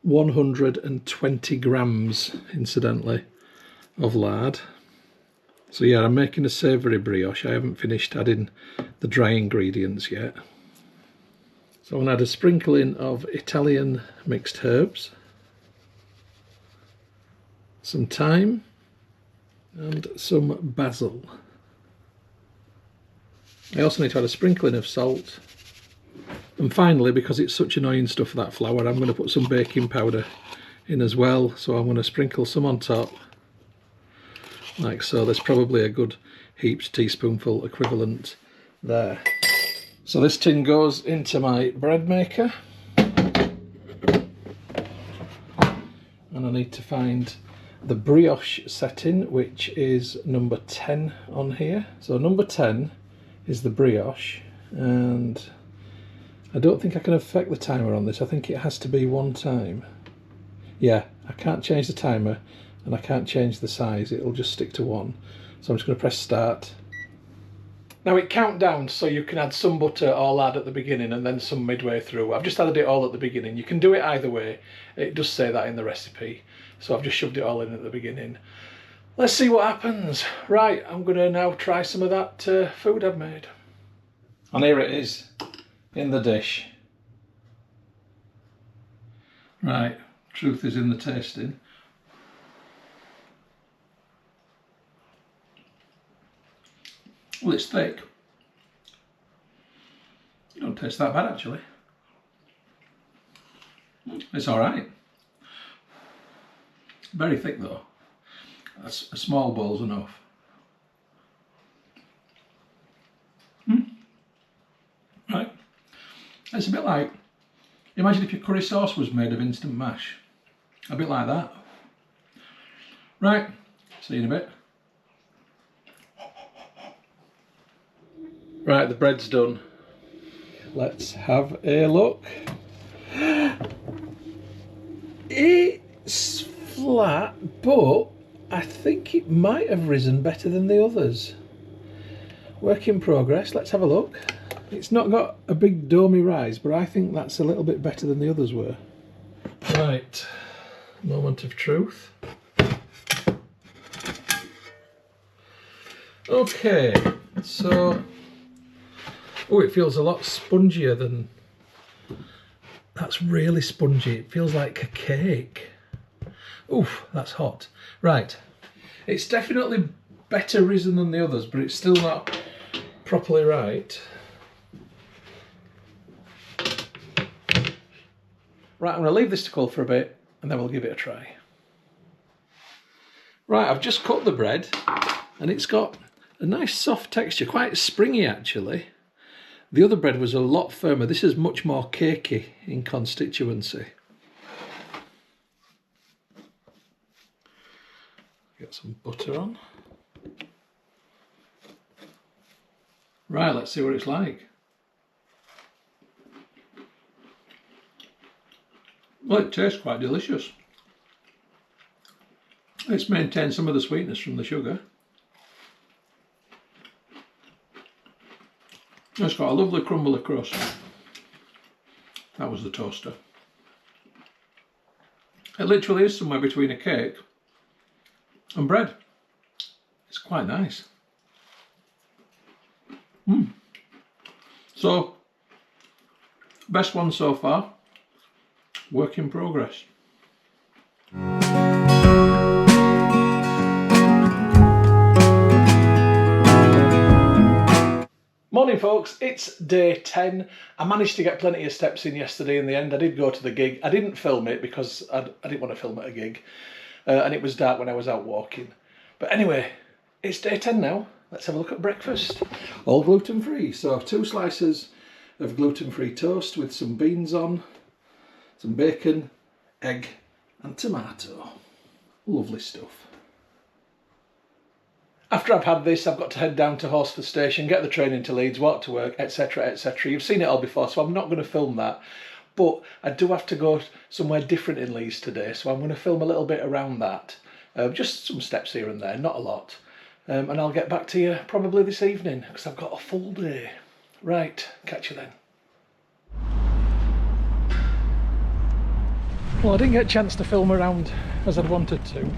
A: 120 grams, incidentally, of lard. So yeah, I'm making a savoury brioche. I haven't finished adding the dry ingredients yet.
F: So I'm going to add a sprinkling of Italian mixed herbs, some thyme and some basil. I also need to add a sprinkling of salt. And finally, because it's such annoying stuff, that flour, I'm going to put some baking powder in as well. So I'm going to sprinkle some on top, like so. There's probably a good heaped teaspoonful equivalent there. So this tin goes into my bread maker. And I need to find the brioche setting, which is number 10 on here. So number 10 is the brioche, and I don't think I can affect the timer on this. I think it has to be 1 time. Yeah, I can't change the timer and I can't change the size. It'll just stick to 1. So I'm just going to press start. Now it count down, so you can add some butter or lard at the beginning and then some midway through. I've just added it all at the beginning. You can do it either way. It does say that in the recipe. So I've just shoved it all in at the beginning. Let's see what happens. Right, I'm going to now try some of that food I've made. And here it is in the dish. Right, truth is in the tasting. Well, it's thick. It don't taste that bad actually. It's alright. Very thick though. A small bowl's enough. Right. It's a bit like, imagine if your curry sauce was made of instant mash. A bit like that. Right, see you in a bit. Right, the bread's done. Let's have a look. It's flat, but I think it might have risen better than the others. Work in progress, let's have a look. It's not got a big domey rise, but I think that's a little bit better than the others were. Right, moment of truth. Okay, so, oh, it feels a lot spongier than, that's really spongy. It feels like a cake. Oof, that's hot. Right, it's definitely better risen than the others, but it's still not properly right. Right, I'm going to leave this to cool for a bit and then we'll give it a try. Right, I've just cut the bread and it's got a nice soft texture, quite springy actually. The other bread was a lot firmer. This is much more cakey in constituency. Get some butter on. Right, let's see what it's like. Well, it tastes quite delicious. It's maintained some of the sweetness from the sugar. It's got a lovely crumbly crust. That was the toaster. It literally is somewhere between a cake and bread. It's quite nice. So, best one so far. Work in progress. Morning folks, it's day 10. I managed to get plenty of steps in yesterday in the end. I did go to the gig. I didn't film it because I didn't want to film at a gig. And it was dark when I was out walking. But anyway, it's day 10 now. Let's have a look at breakfast. All gluten-free. So 2 slices of gluten-free toast with some beans on, some bacon, egg and tomato. Lovely stuff. After I've had this, I've got to head down to Horsforth Station, get the train into Leeds, walk to work, etc, etc. You've seen it all before, so I'm not going to film that. But I do have to go somewhere different in Leeds today, so I'm going to film a little bit around that. Just some steps here and there, not a lot. And I'll get back to you probably this evening, because I've got a full day. Right, catch you then. Well, I didn't get a chance to film around as I'd wanted to.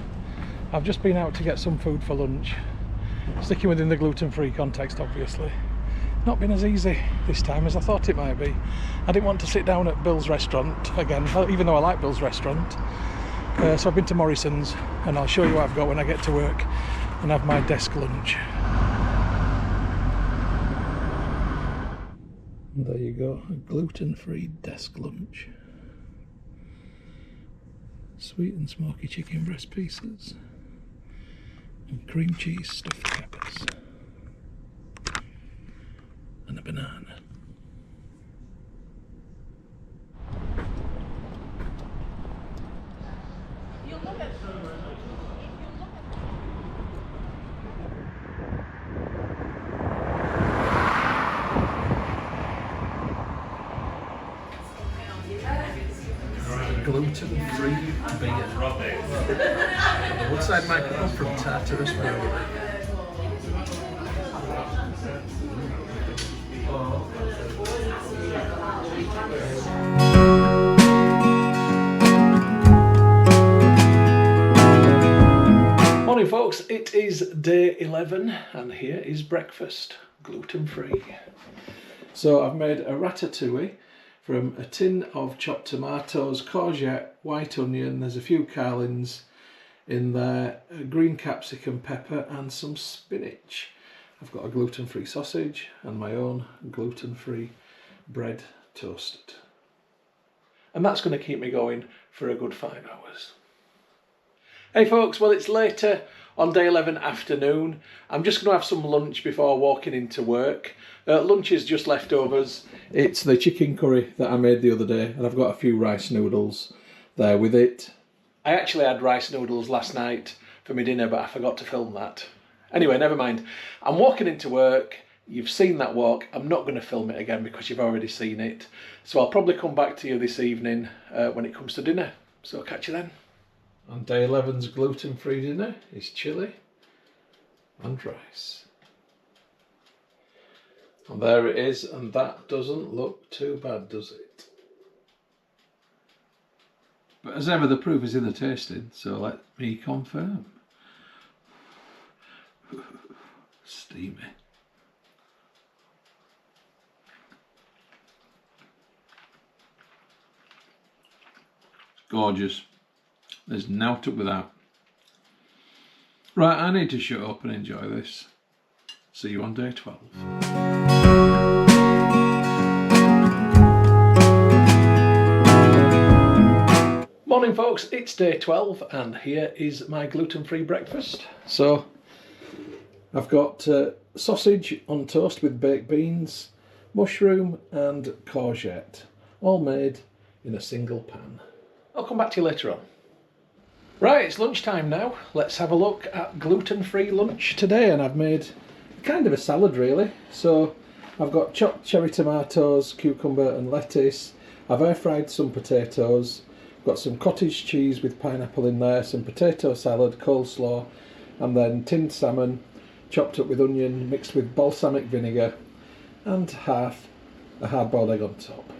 F: I've just been out to get some food for lunch. Sticking within the gluten-free context, obviously.
A: not been as easy this time as I thought it might be. I didn't want to sit down at Bill's restaurant again, even though I like Bill's restaurant. So I've been to Morrison's, and I'll show you what I've got when I get to work and have my desk lunch. And there you go, a gluten-free desk lunch. Sweet and smoky chicken breast pieces and cream cheese stuffed peppers and a banana. Gluten-free beer. On the wood-side microphone from Tartarus Brewery. Morning folks, it is day 11 and here is breakfast, gluten-free. So I've made a ratatouille from a tin of chopped tomatoes, courgette, white onion, there's a few carlins in there, a green capsicum pepper and some spinach. I've got a gluten-free sausage and my own gluten-free bread toasted. And that's going to keep me going for a good 5 hours. Hey folks, well it's later on day 11 afternoon. I'm just going to have some lunch before walking into work. Lunch is just leftovers. It's the chicken curry that I made the other day and I've got a few rice noodles there with it. I actually had rice noodles last night for my dinner but I forgot to film that. Anyway, never mind. I'm walking into work. You've seen that walk. I'm not going to film it again because you've already seen it. So I'll probably come back to you this evening when it comes to dinner. So I'll catch you then. On day 11's gluten-free dinner is chilli and rice. And there it is, and that doesn't look too bad, does it? But as ever, the proof is in the tasting, so let me confirm. Steamy. Gorgeous. There's nought up with that. Right, I need to shut up and enjoy this. See you on day 12. Morning folks, it's day 12 and here is my gluten-free breakfast. So I've got sausage on toast with baked beans, mushroom and courgette, all made in a single pan. I'll come back to you later on. Right, it's lunchtime now. Let's have a look at gluten-free lunch today, and I've made kind of a salad really. So I've got chopped cherry tomatoes, cucumber and lettuce. I've air fried some potatoes. Got some cottage cheese with pineapple in there, some potato salad, coleslaw, and then tinned salmon chopped up with onion mixed with balsamic vinegar and half a hard-boiled egg on top.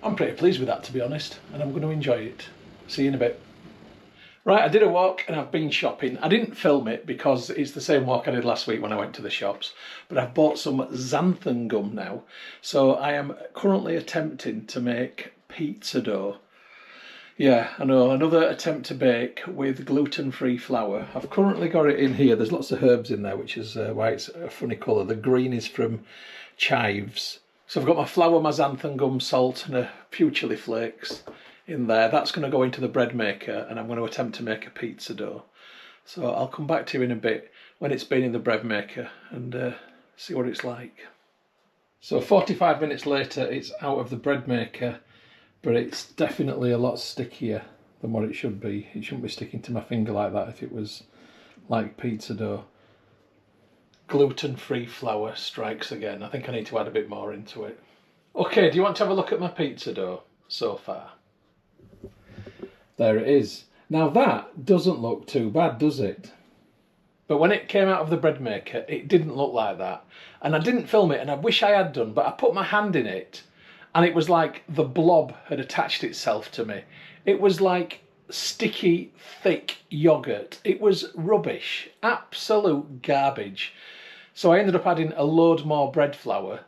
A: I'm pretty pleased with that, to be honest, and I'm going to enjoy it. See you in a bit. Right, I did a walk and I've been shopping. I didn't film it because it's the same walk I did last week when I went to the shops, but I've bought some xanthan gum now. So I am currently attempting to make pizza dough. Yeah, I know, another attempt to bake with gluten-free flour. I've currently got it in here. There's lots of herbs in there, which is why it's a funny colour. The green is from chives. So I've got my flour, my xanthan gum, salt and a few chilli flakes in there. That's going to go into the bread maker and I'm going to attempt to make a pizza dough. So I'll come back to you in a bit when it's been in the bread maker and see what it's like. So 45 minutes later it's out of the bread maker, but it's definitely a lot stickier than what it should be. It shouldn't be sticking to my finger like that if it was like pizza dough. Gluten-free flour strikes again. I think I need to add a bit more into it. Okay, do you want to have a look at my pizza dough so far? There it is. Now that doesn't look too bad, does it? But when it came out of the bread maker, it didn't look like that. And I didn't film it, and I wish I had done, but I put my hand in it, and it was like the blob had attached itself to me. It was like
F: sticky, thick yogurt. It was rubbish, absolute garbage. So I ended up adding a load more bread flour.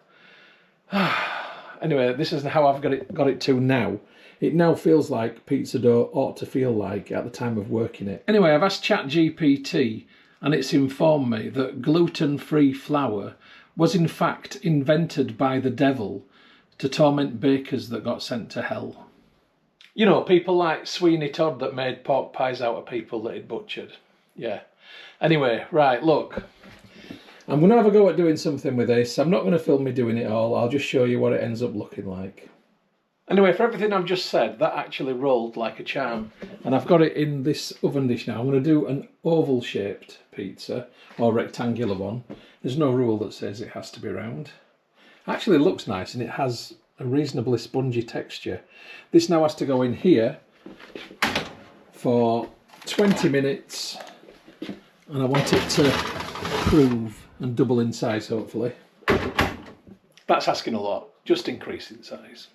F: Anyway, this is how I've got it to now. It now feels like pizza dough ought to feel like at the time of working it. Anyway, I've asked ChatGPT and it's informed me that gluten-free flour was in fact invented by the devil to torment bakers that got sent to hell. You know, people like Sweeney Todd that made pork pies out of people that he'd butchered. Yeah. Anyway, right, look. I'm going to have a go at doing something with this. I'm not going to film me doing it all. I'll just show you what it ends up looking like. Anyway, for everything I've just said, that actually rolled like a charm. And I've got it in this oven dish now. I'm going to do an oval-shaped pizza, or rectangular one. There's no rule that says it has to be round. Actually, it looks nice, and it has a reasonably spongy texture. This now has to go in here for 20 minutes. And I want it to prove and double in size, hopefully. That's asking a lot. Just increase in size.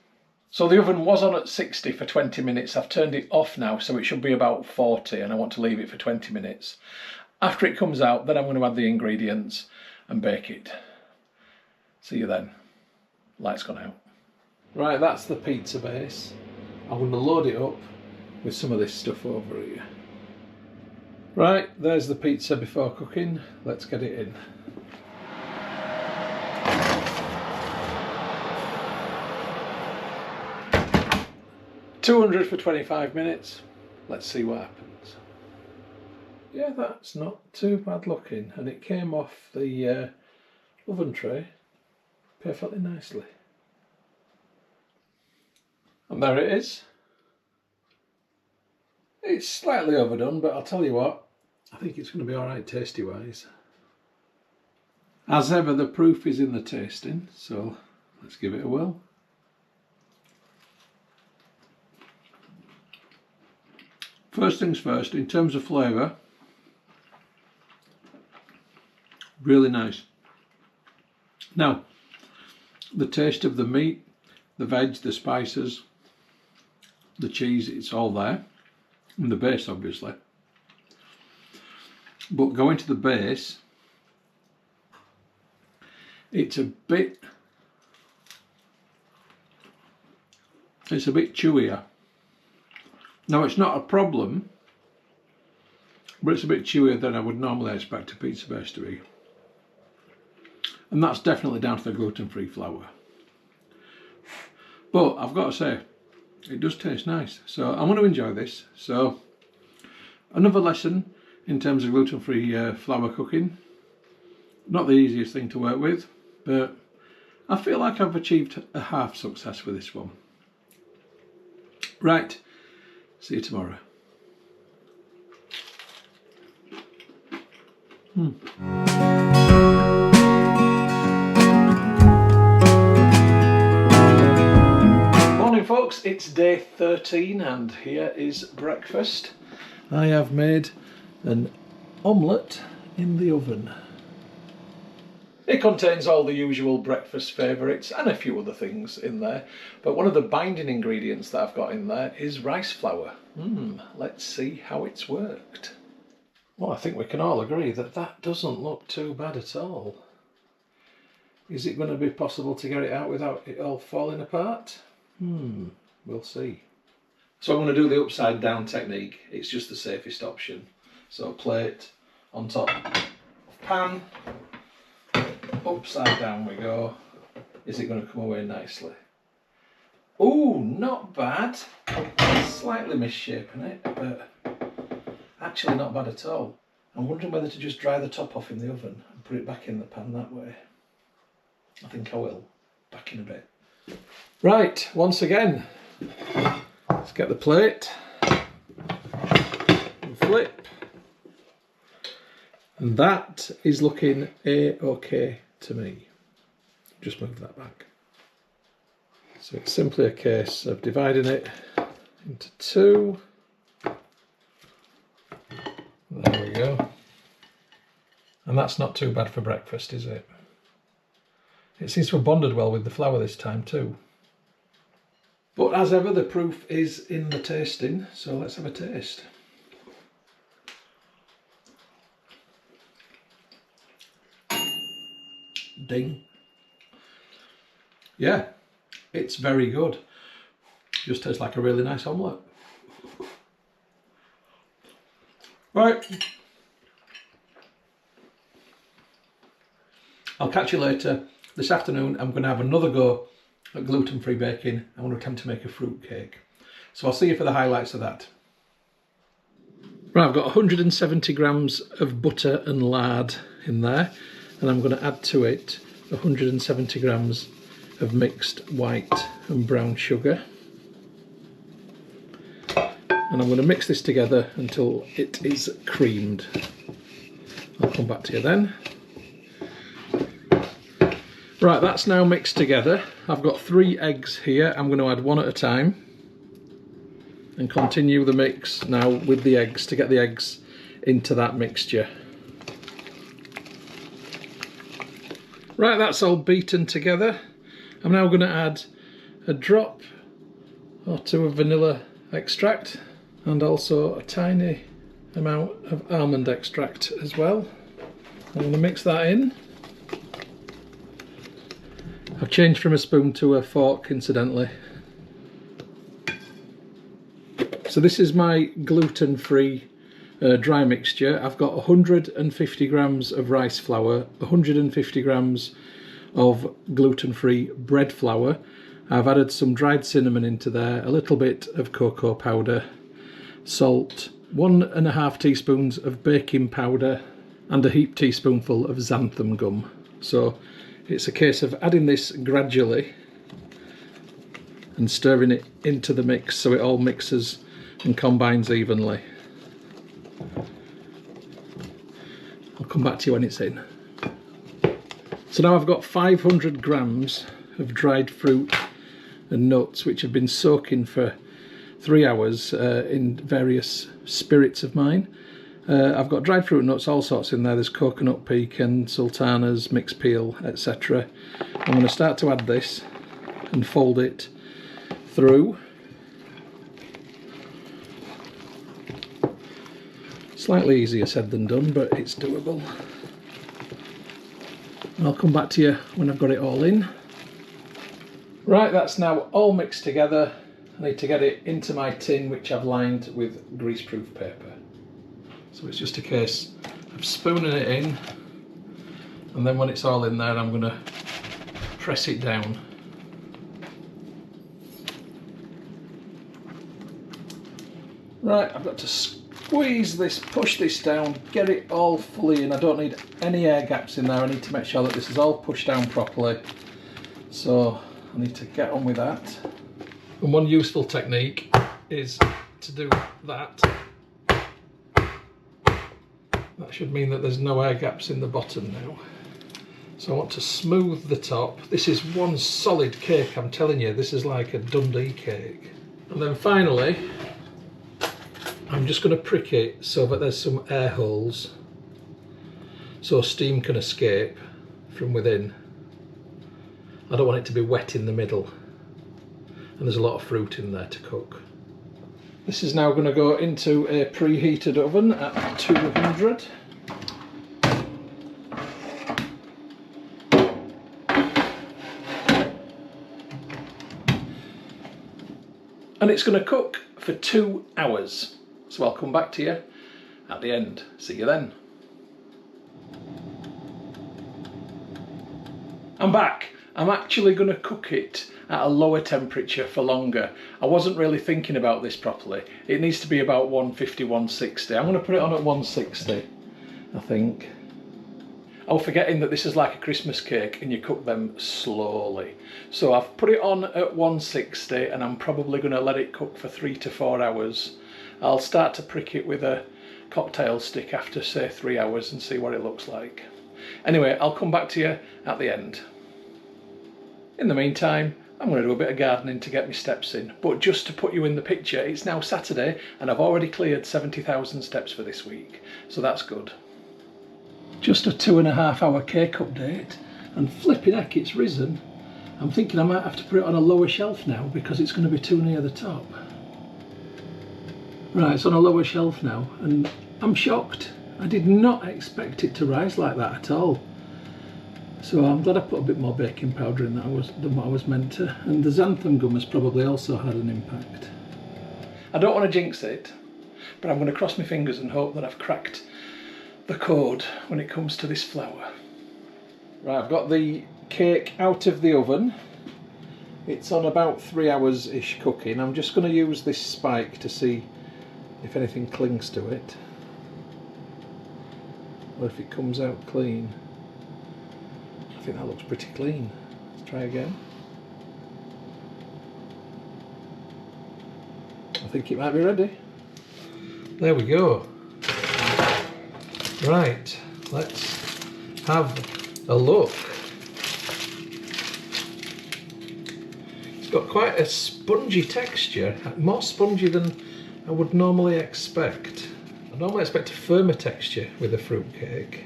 F: So the oven was on at 60 for 20 minutes. I've turned it off now, so it should be about 40, and I want to leave it for 20 minutes. After it comes out, then I'm going to add the ingredients and bake it. See you then. Light's gone out. Right, that's the pizza base. I'm going to load it up with some of this stuff over here. Right, there's the pizza before cooking. Let's get it in. $200 for 25 minutes. Let's see what happens. Yeah, that's not too bad looking, and it came off the oven tray perfectly nicely. And there it is. It's slightly overdone, but I'll tell you what, I think it's going to be alright tasty wise. As ever, the proof is in the tasting, so let's give it a whirl. First things first, in terms of flavour, really nice. Now, the taste of the meat, the veg, the spices, the cheese, it's all there. And the base, obviously. But going to the base, it's a bit chewier. Now, it's not a problem, but it's a bit chewier than I would normally expect a pizza base to be. And that's definitely down to the gluten-free flour. But I've got to say, it does taste nice. So I'm going to enjoy this. So another lesson in terms of gluten-free flour cooking. Not the easiest thing to work with, but I feel like I've achieved a half success with this one. Right. See you tomorrow. Morning folks, it's day 13 and here is breakfast. I have made an omelette in the oven. It contains all the usual breakfast favourites and a few other things in there, but one of the binding ingredients that I've got in there is rice flour. Let's see how it's worked. Well, I think we can all agree that that doesn't look too bad at all. Is it going to be possible to get it out without it all falling apart? We'll see. So I'm going to do the upside down technique. It's just the safest option. So plate on top of pan. Upside down we go. Is it going to come away nicely? Ooh, not bad. Slightly misshapen it, but actually not bad at all. I'm wondering whether to just dry the top off in the oven and put it back in the pan that way. I think I will. Back in a bit. Right, once again, let's get the plate and flip. And that is looking a-okay to me. Just move that back. So it's simply a case of dividing it into two. There we go. And that's not too bad for breakfast, is it? It seems to have bonded well with the flour this time too. But as ever, the proof is in the tasting, so let's have a taste. Ding. Yeah, it's very good. Just tastes like a really nice omelette. Right. I'll catch you later. This afternoon I'm going to have another go at gluten-free baking. I want to attempt to make a fruit cake. So I'll see you for the highlights of that. Right, I've got 170 grams of butter and lard in there, and I'm going to add to it 170 grams of mixed white and brown sugar. And I'm going to mix this together until it is creamed. I'll come back to you then. Right, that's now mixed together. I've got 3 eggs here. I'm going to add one at a time and continue the mix now with the eggs to get the eggs into that mixture. Right, that's all beaten together. I'm now going to add a drop or 2 of vanilla extract and also a tiny amount of almond extract as well. I'm going to mix that in. I've changed from a spoon to a fork, incidentally. So this is my gluten-free dry mixture. I've got 150 grams of rice flour, 150 grams of gluten-free bread flour. I've added some dried cinnamon into there, a little bit of cocoa powder, salt, 1.5 teaspoons of baking powder, and a heaped teaspoonful of xanthan gum. So it's a case of adding this gradually and stirring it into the mix so it all mixes and combines evenly. I'll come back to you when it's in. So now I've got 500 grams of dried fruit and nuts which have been soaking for 3 hours in various spirits of mine. I've got dried fruit and nuts, all sorts in there. There's coconut, pecan, sultanas, mixed peel, etc. I'm going to start to add this and fold it through. Slightly easier said than done, but it's doable. And I'll come back to you when I've got it all in. Right, that's now all mixed together. I need to get it into my tin, which I've lined with greaseproof paper. So it's just a case of spooning it in, and then when it's all in there I'm going to press it down. Right, I've got to squeeze this, push this down, get it all fully in. I don't need any air gaps in there. I need to make sure that this is all pushed down properly. So I need to get on with that. And one useful technique is to do that. That should mean that there's no air gaps in the bottom now. So I want to smooth the top. This is one solid cake, I'm telling you. This is like a Dundee cake. And then finally, I'm just going to prick it so that there's some air holes so steam can escape from within. I don't want it to be wet in the middle. And there's a lot of fruit in there to cook. This is now going to go into a preheated oven at 200. And it's going to cook for 2 hours. So I'll come back to you at the end. See you then. I'm back. I'm actually going to cook it at a lower temperature for longer. I wasn't really thinking about this properly. It needs to be about 150, 160. I'm going to put it on at 160, I think. Oh, forgetting that this is like a Christmas cake and you cook them slowly. So I've put it on at 160 and I'm probably going to let it cook for 3 to 4 hours. I'll start to prick it with a cocktail stick after, say, 3 hours and see what it looks like. Anyway, I'll come back to you at the end. In the meantime, I'm going to do a bit of gardening to get my steps in. But just to put you in the picture, it's now Saturday and I've already cleared 70,000 steps for this week. So that's good. Just a 2.5 hour cake update, and flipping heck, it's risen.
A: I'm thinking I might have to put it on a lower shelf now because it's going to be too near the top. Right, it's on a lower shelf now, and I'm shocked. I did not expect it to rise like that at all. So I'm glad I put a bit more baking powder in than what I was meant to. And the xanthan gum has probably also had an impact. I don't want to jinx it, but I'm going to cross my fingers and hope that I've cracked the code when it comes to this flour. Right, I've got the cake out of the oven. It's on about 3 hours-ish cooking. I'm just going to use this spike to see if anything clings to it, or if it comes out clean. I think that looks pretty clean. Let's try again. I think it might be ready. There we go. Right, let's have a look. It's got quite a spongy texture, more spongy than I would normally expect. I normally expect a firmer texture with a fruit cake.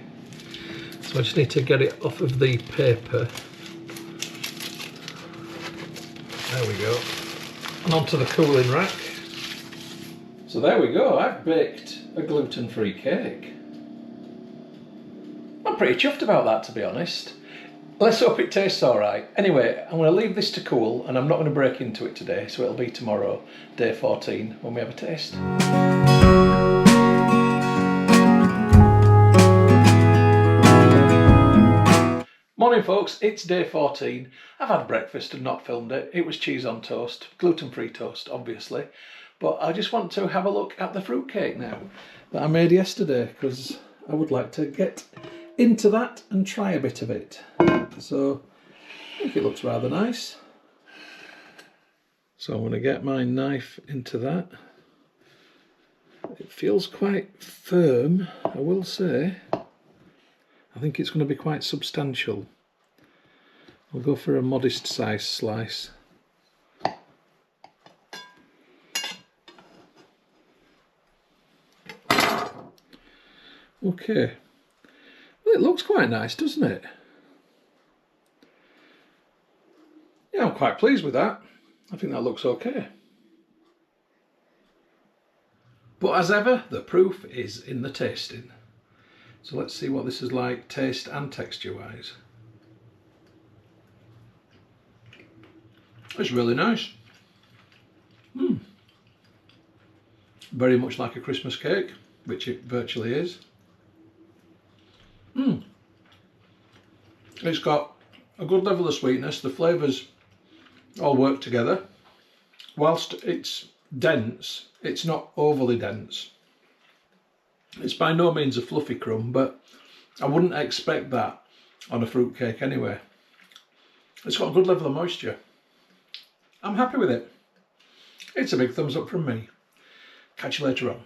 A: So I just need to get it off of the paper. There we go. And onto the cooling rack. So there we go, I've baked a gluten-free cake. I'm pretty chuffed about that, to be honest. Let's hope it tastes alright. Anyway, I'm going to leave this to cool, and I'm not going to break into it today, so it'll be tomorrow, day 14, when we have a taste. Morning folks, it's day 14. I've had breakfast and not filmed it. It was cheese on toast, gluten-free toast obviously, but I just want to have a look at the fruitcake now that I made yesterday, because I would like to get into that and try a bit of it. So I think it looks rather nice. So I'm going to get my knife into that. It feels quite firm, I will say. I think it's going to be quite substantial. I'll go for a modest size slice. Okay. Well, it looks quite nice, doesn't it? Yeah, I'm quite pleased with that. I think that looks okay. But as ever, the proof is in the tasting. So let's see what this is like taste and texture wise. It's really nice. Very much like a Christmas cake, which it virtually is. It's got a good level of sweetness. The flavours all work together. Whilst it's dense, it's not overly dense. It's by no means a fluffy crumb, but I wouldn't expect that on a fruit cake anyway. It's got a good level of moisture. I'm happy with it. It's a big thumbs up from me. Catch you later on.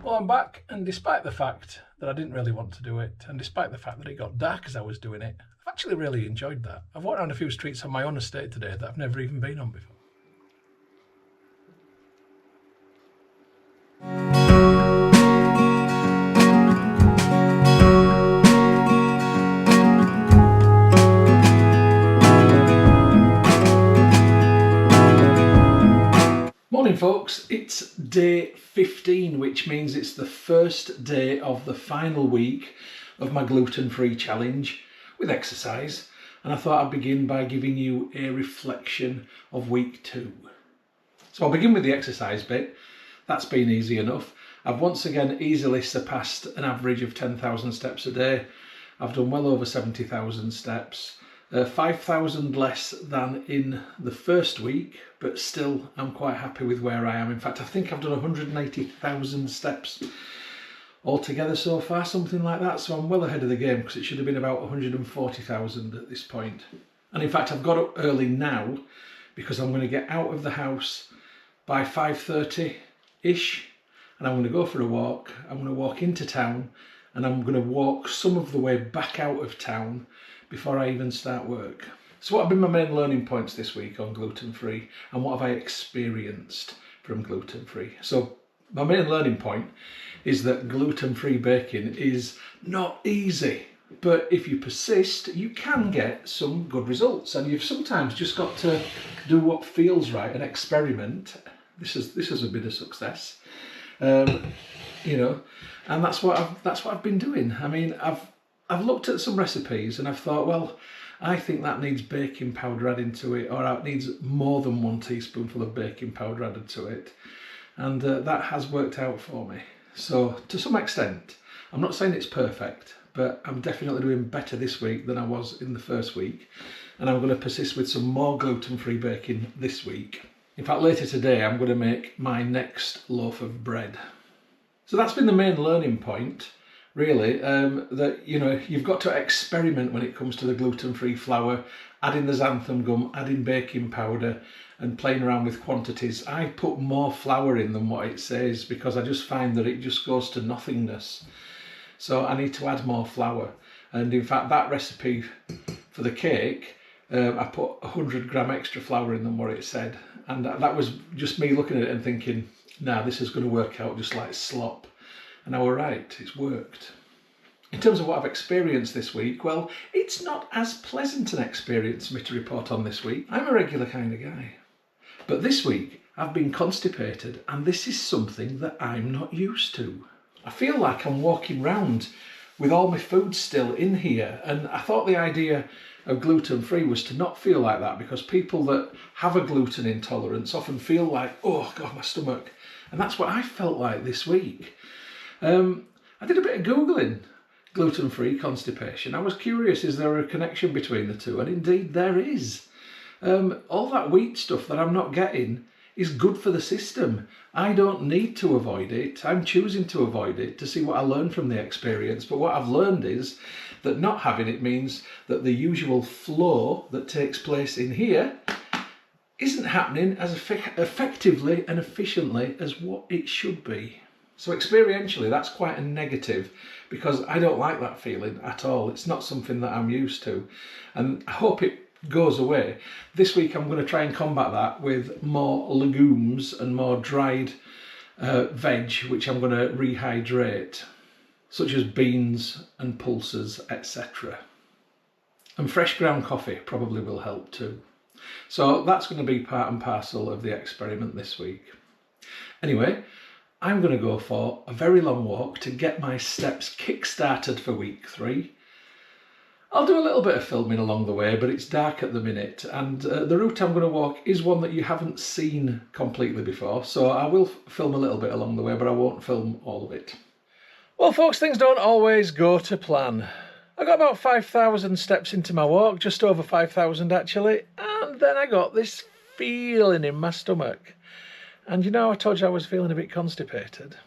A: Well, I'm back, and despite the fact that I didn't really want to do it, and despite the fact that it got dark as I was doing it, I've actually really enjoyed that. I've walked around a few streets on my own estate today that I've never even been on before. Morning folks, it's day 15, which means it's the first day of the final week of my gluten-free challenge with exercise, and I thought I'd begin by giving you a reflection of week 2. So I'll begin with the exercise bit. That's been easy enough. I've once again easily surpassed an average of 10,000 steps a day. I've done well over 70,000 steps. 5,000 less than in the first week, but still I'm quite happy with where I am. In fact, I think I've done 180,000 steps
F: altogether so far, something like that. So I'm well ahead of the game because it should have been about 140,000 at this point. And in fact, I've got up early now because I'm going to get out of the house by 5:30-ish, and I'm going to go for a walk. I'm going to walk into town, and I'm going to walk some of the way back out of town before I even start work. So what have been my main learning points this week on gluten-free, and what have I experienced from gluten-free? So my main learning point is that gluten-free baking is not easy, but if you persist, you can get some good results, and you've sometimes just got to do what feels right and experiment. This has been a success, you know, and that's what I've been doing. I mean, I've looked at some recipes and I've thought, well, I think that needs baking powder added to it, or it needs more than 1 teaspoonful of baking powder added to it, and that has worked out for me. So to some extent, I'm not saying it's perfect, but I'm definitely doing better this week than I was in the first week, and I'm going to persist with some more gluten-free baking this week. In fact, later today I'm going to make my next loaf of bread. So that's been the main learning point, really, that, you know, you've got to experiment when it comes to the gluten-free flour, adding the xanthan gum, adding baking powder, and playing around with quantities. I put more flour in than what it says because I just find that it just goes to nothingness. So I need to add more flour. And in fact, that recipe for the cake, I put 100 gram extra flour in than what it said. And that was just me looking at it and thinking, nah, this is going to work out just like slop. And I was right, it's worked. In terms of what I've experienced this week, well, it's not as pleasant an experience for me to report on this week. I'm a regular kind of guy. But this week, I've been constipated, and this is something that I'm not used to. I feel like I'm walking round with all my food still in here, and I thought the idea of gluten-free was to not feel like that, because people that have a gluten intolerance often feel like, oh God, my stomach. And that's what I felt like this week. I did a bit of Googling gluten-free constipation. I was curious, is there a connection between the two? And indeed there is. All that wheat stuff that I'm not getting is good for the system. I don't need to avoid it. I'm choosing to avoid it to see what I learn from the experience. But what I've learned is that not having it means that the usual flow that takes place in here isn't happening as effectively and efficiently as what it should be. So experientially, that's quite a negative, because I don't like that feeling at all. It's not something that I'm used to, and I hope it goes away. This week I'm going to try and combat that with more legumes and more dried veg, which I'm going to rehydrate, such as beans and pulses, etc. And fresh ground coffee probably will help too. So that's going to be part and parcel of the experiment this week. Anyway, I'm going to go for a very long walk to get my steps kick-started for week 3. I'll do a little bit of filming along the way, but it's dark at the minute, and the route I'm going to walk is one that you haven't seen completely before, so I will film a little bit along the way, but I won't film all of it. Well folks, things don't always go to plan. I got about 5,000 steps into my walk, just over 5,000 actually, and then I got this feeling in my stomach. And you know, I told you I was feeling a bit constipated.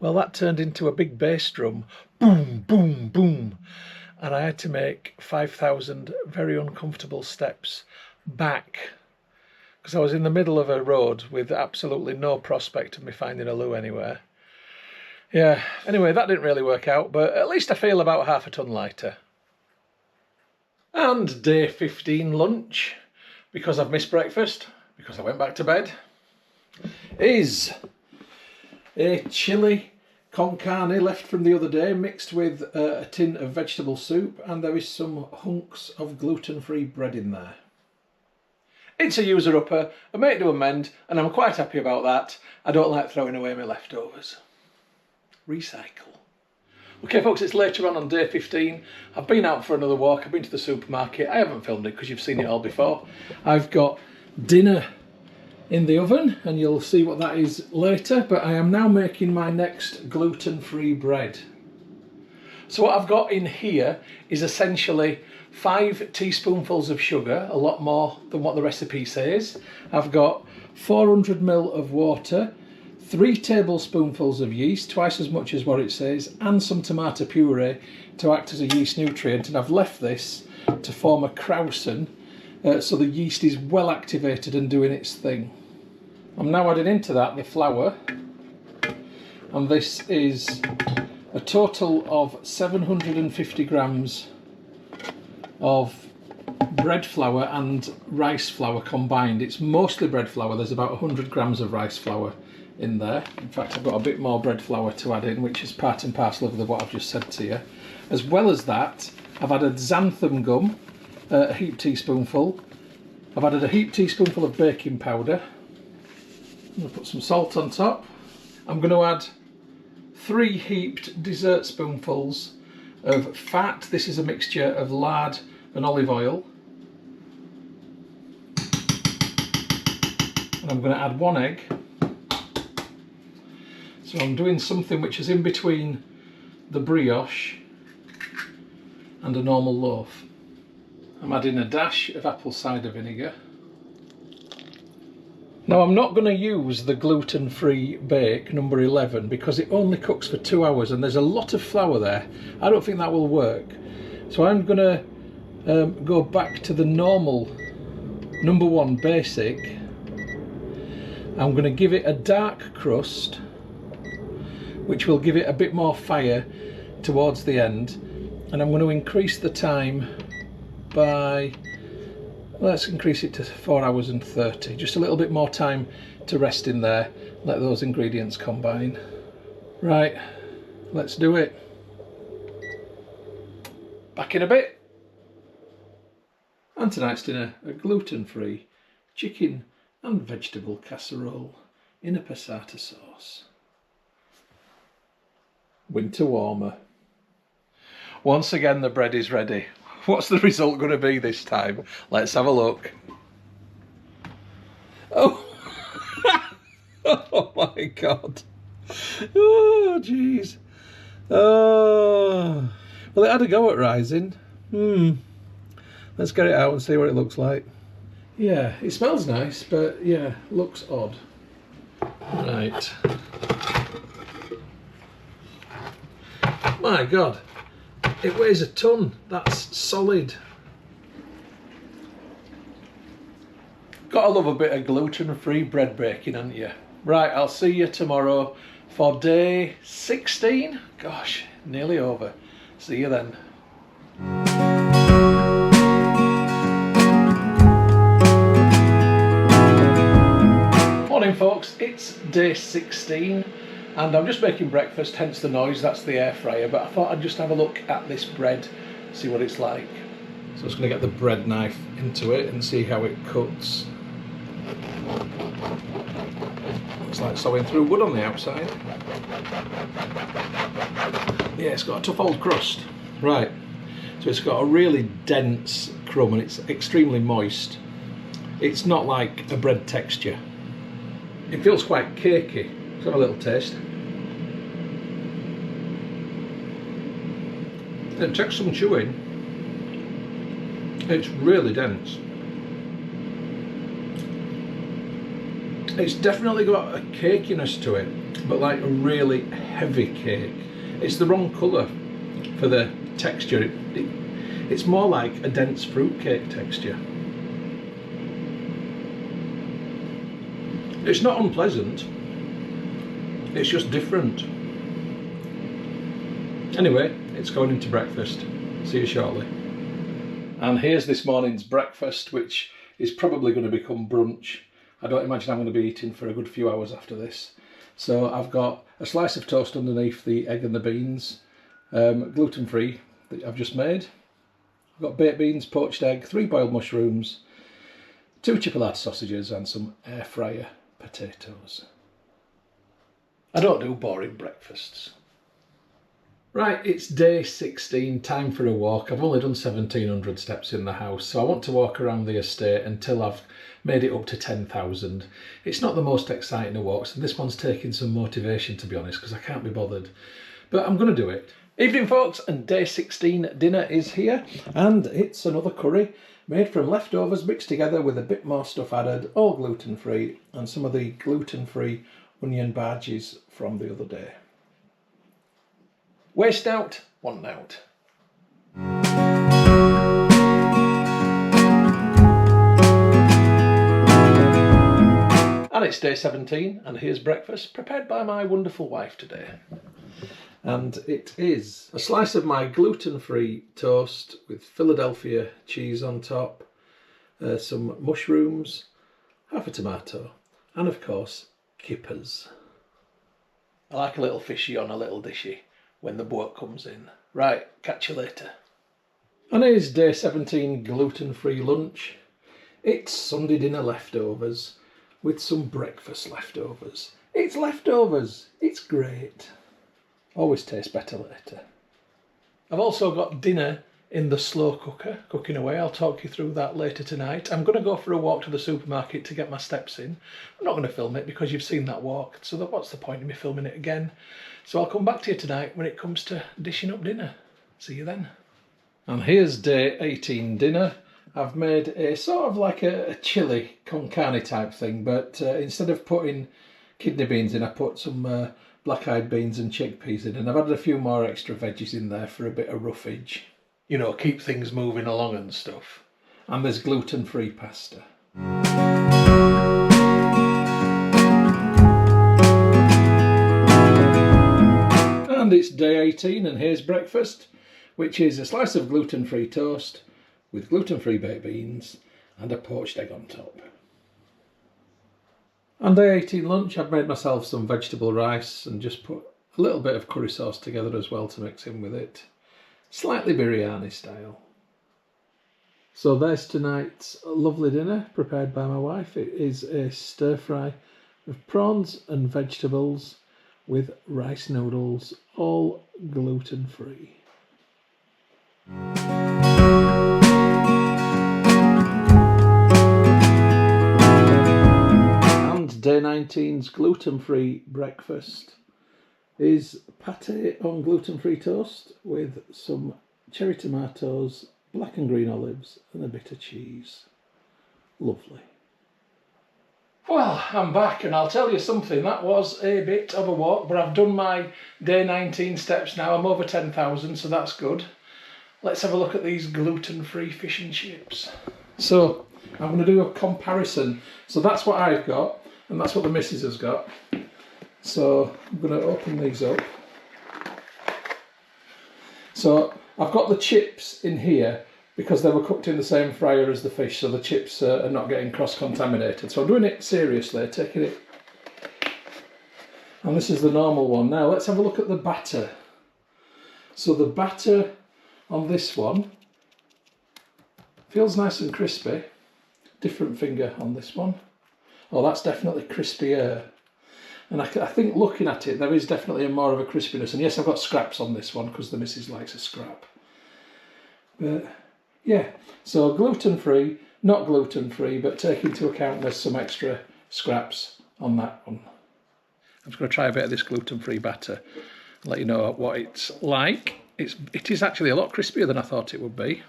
F: Well, that turned into a big bass drum, boom, boom, boom. And I had to make 5,000 very uncomfortable steps back, because I was in the middle of a road with absolutely no prospect of me finding a loo anywhere. Yeah, anyway, that didn't really work out, but at least I feel about half a ton lighter. And day 15 lunch, because I've missed breakfast, because I went back to bed, is a chili con carne left from the other day, mixed with a tin of vegetable soup, and there is some hunks of gluten-free bread in there. It's a user-upper, a make to amend, and I'm quite happy about that. I don't like throwing away my leftovers. Recycle. Okay folks, it's later on day 15. I've been out for another walk, I've been to the supermarket. I haven't filmed it because you've seen it all before. I've got dinner in the oven, and you'll see what that is later, but I am now making my next gluten-free bread. So what I've got in here is essentially 5 teaspoonfuls of sugar, a lot more than what the recipe says. I've got 400 ml of water,
A: 3 tablespoonfuls of yeast, twice as much as what it says, and some tomato puree to act as a yeast nutrient, and I've left this to form a krausen so the yeast is well activated and doing its thing. I'm now adding into that the flour, and this is a total of 750 grams of bread flour and rice flour combined. It's mostly bread flour, there's about 100 grams of rice flour in there. In fact, I've got a bit more bread flour to add in, which is part and parcel of what I've just said to you. As well as that, I've added xanthan gum, a heaped teaspoonful. I've added a heaped teaspoonful of baking powder. I'm going to put some salt on top. I'm going to add 3 heaped dessert spoonfuls of fat. This is a mixture of lard and olive oil. And I'm going to add 1 egg. So I'm doing something which is in between the brioche and a normal loaf. I'm adding a dash of apple cider vinegar. Now I'm not going to use the gluten-free bake number 11 because it only cooks for 2 hours and there's a lot of flour there. I don't think that will work. So I'm going to go back to the normal number 1 basic. I'm going to give it a dark crust, which will give it a bit more fire towards the end, and I'm going to increase the time by, let's increase it to 4 hours and 30, just a little bit more time to rest in there, let those ingredients combine. Right, let's do it. Back in a bit. And tonight's dinner, a gluten-free chicken and vegetable casserole in a passata sauce. Winter warmer. Once again, the bread is ready. What's the result going to be this time? Let's have a look. Oh, oh my God. Oh, jeez. Oh, well, it had a go at rising. Let's get it out and see what it looks like. Yeah, it smells nice, but yeah, looks odd. Right. My God, it weighs a ton. That's solid. Gotta love a bit of gluten-free bread baking, haven't you? Right, I'll see you tomorrow for day 16. Gosh, nearly over. See you then. Morning folks, it's day 16 and I'm just making breakfast, hence the noise, that's the air fryer, but I thought I'd just have a look at this bread, see what it's like. So I'm just going to get the bread knife into it and see how it cuts. Looks like sewing through wood on the outside. Yeah, it's got a tough old crust. Right, so it's got a really dense crumb and it's extremely moist. It's not like a bread texture. It feels quite cakey. Let's have a little taste. It takes some chewing. It's really dense. It's definitely got a cakiness to it, but like a really heavy cake. It's the wrong colour for the texture. It's more like a dense fruit cake texture. It's not unpleasant, it's just different. Anyway, it's going into breakfast. See you shortly. And here's this morning's breakfast, which is probably going to become brunch. I don't imagine I'm going to be eating for a good few hours after this. So I've got a slice of toast underneath the egg and the beans, gluten-free, that I've just made. I've got baked beans, poached egg, 3 boiled mushrooms, 2 chipolata sausages and some air fryer potatoes. I don't do boring breakfasts. Right, it's day 16, time for a walk. I've only done 1,700 steps in the house, so I want to walk around the estate until I've made it up to 10,000. It's not the most exciting of walks, and this one's taking some motivation, to be honest, because I can't be bothered. But I'm going to do it. Evening, folks, and day 16 dinner is here, and it's another curry made from leftovers mixed together with a bit more stuff added, all gluten-free, and some of the gluten-free onion bhajis from the other day. Waste out, want out. And it's day 17, and here's breakfast prepared by my wonderful wife today. And it is a slice of my gluten-free toast with Philadelphia cheese on top, some mushrooms, half a tomato, and of course, kippers. I like a little fishy on a little dishy when the boat comes in. Right, catch you later. And here's day 17 gluten-free lunch. It's Sunday dinner leftovers with some breakfast leftovers. It's leftovers, it's great. Always tastes better later. I've also got dinner in the slow cooker, cooking away. I'll talk you through that later tonight. I'm going to go for a walk to the supermarket to get my steps in. I'm not going to film it because you've seen that walk, so what's the point of me filming it again? So I'll come back to you tonight when it comes to dishing up dinner. See you then. And here's day 18 dinner. I've made a sort of like a chili con carne type thing, but instead of putting kidney beans in, I put some black-eyed beans and chickpeas in, and I've added a few more extra veggies in there for a bit of roughage. You know, keep things moving along and stuff. And there's gluten-free pasta. And it's day 18, and here's breakfast, which is a slice of gluten-free toast with gluten-free baked beans and a poached egg on top. On day 18 lunch, I've made myself some vegetable rice and just put a little bit of curry sauce together as well to mix in with it. Slightly biryani style. So there's tonight's lovely dinner prepared by my wife. It is a stir fry of prawns and vegetables with rice noodles, all gluten free. And day 19's gluten-free breakfast is pate on gluten-free toast with some cherry tomatoes, black and green olives and a bit of cheese. Lovely. Well, I'm back, and I'll tell you something, that was a bit of a walk, but I've done my day 19 steps now. I'm over 10,000, so that's good. Let's have a look at these gluten-free fish and chips. So I'm going to do a comparison. So that's what I've got, and that's what the missus has got. So I'm going to open these up. So I've got the chips in here because they were cooked in the same fryer as the fish, so the chips are not getting cross-contaminated. So I'm doing it seriously, taking it. And this is the normal one. Now let's have a look at the batter. So the batter on this one feels nice and crispy. Different finger on this one. Oh, that's definitely crispier. And I think looking at it, there is definitely more of a crispiness. And yes, I've got scraps on this one because the missus likes a scrap. But yeah, so gluten-free, not gluten-free, but take into account there's some extra scraps on that one. I'm just going to try a bit of this gluten-free batter and let you know what it's like. It is actually a lot crispier than I thought it would be.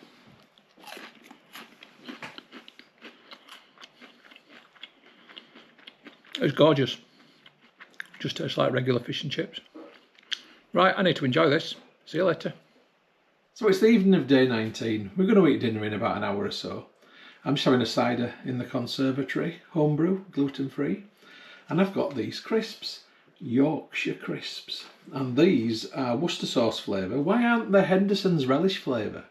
A: It's gorgeous. Just tastes like regular fish and chips. Right, I need to enjoy this. See you later. So it's the evening of day 19. We're going to eat dinner in about an hour or so. I'm just having a cider in the conservatory, homebrew, gluten-free. And I've got these crisps, Yorkshire crisps. And these are Worcester sauce flavour. Why aren't they Henderson's relish flavour?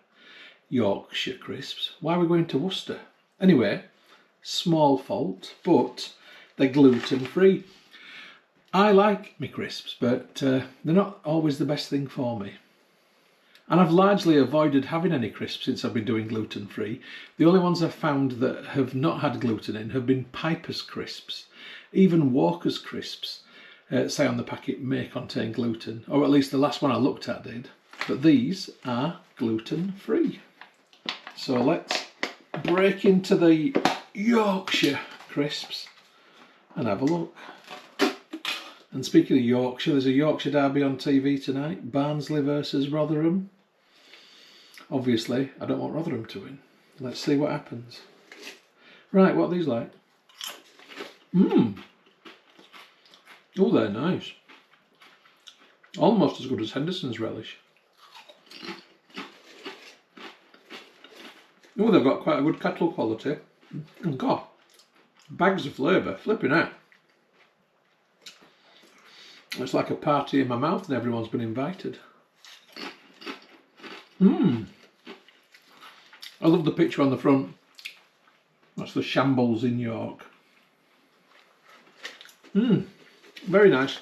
A: Yorkshire crisps. Why are we going to Worcester? Anyway, small fault, but they're gluten-free. I like my crisps, but they're not always the best thing for me. And I've largely avoided having any crisps since I've been doing gluten-free. The only ones I've found that have not had gluten in have been Piper's crisps. Even Walker's crisps say on the packet may contain gluten, or at least the last one I looked at did. But these are gluten-free. So let's break into the Yorkshire crisps and have a look. And speaking of Yorkshire, there's a Yorkshire derby on TV tonight. Barnsley versus Rotherham. Obviously, I don't want Rotherham to win. Let's see what happens. Right, what are these like?
F: Oh, they're nice. Almost as good as Henderson's relish. Oh, they've got quite a good kettle quality. Oh, God, bags of flavour, flipping out. It's like a party in my mouth and everyone's been invited. I love the picture on the front. That's the Shambles in York. Very nice.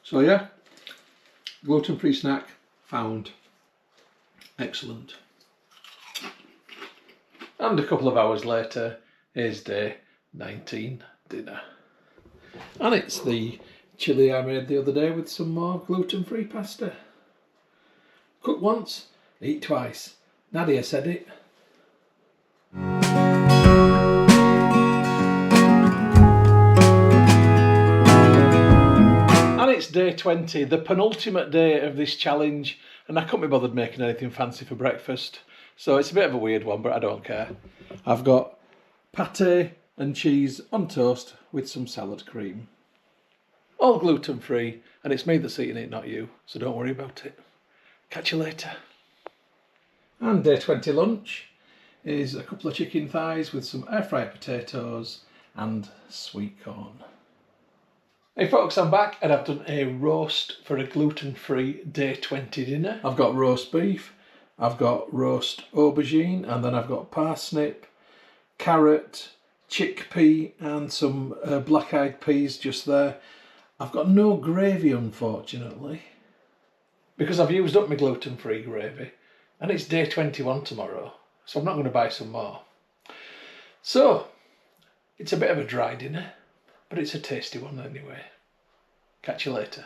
F: So yeah, gluten-free snack found. Excellent. And a couple of hours later, here's day 19 dinner. And it's the chilli I made the other day with some more gluten-free pasta. Cook once, eat twice. Nadia said it. And it's day 20, the penultimate day of this challenge, and I couldn't be bothered making anything fancy for breakfast. So it's a bit of a weird one, but I don't care. I've got pate and cheese on toast with some salad cream. All gluten-free, and it's me that's eating it, not you, so don't worry about it. Catch you later. And day 20 lunch is a couple of chicken thighs with some air-fried potatoes and sweet corn. Hey folks, I'm back and I've done a roast for a gluten-free day 20 dinner. I've got roast beef, I've got roast aubergine, and then I've got parsnip, carrot, chickpea and some black-eyed peas just there. I've got no gravy, unfortunately, because I've used up my gluten-free gravy and it's day 21 tomorrow, so I'm not going to buy some more. So, it's a bit of a dry dinner, but it's a tasty one anyway. Catch you later.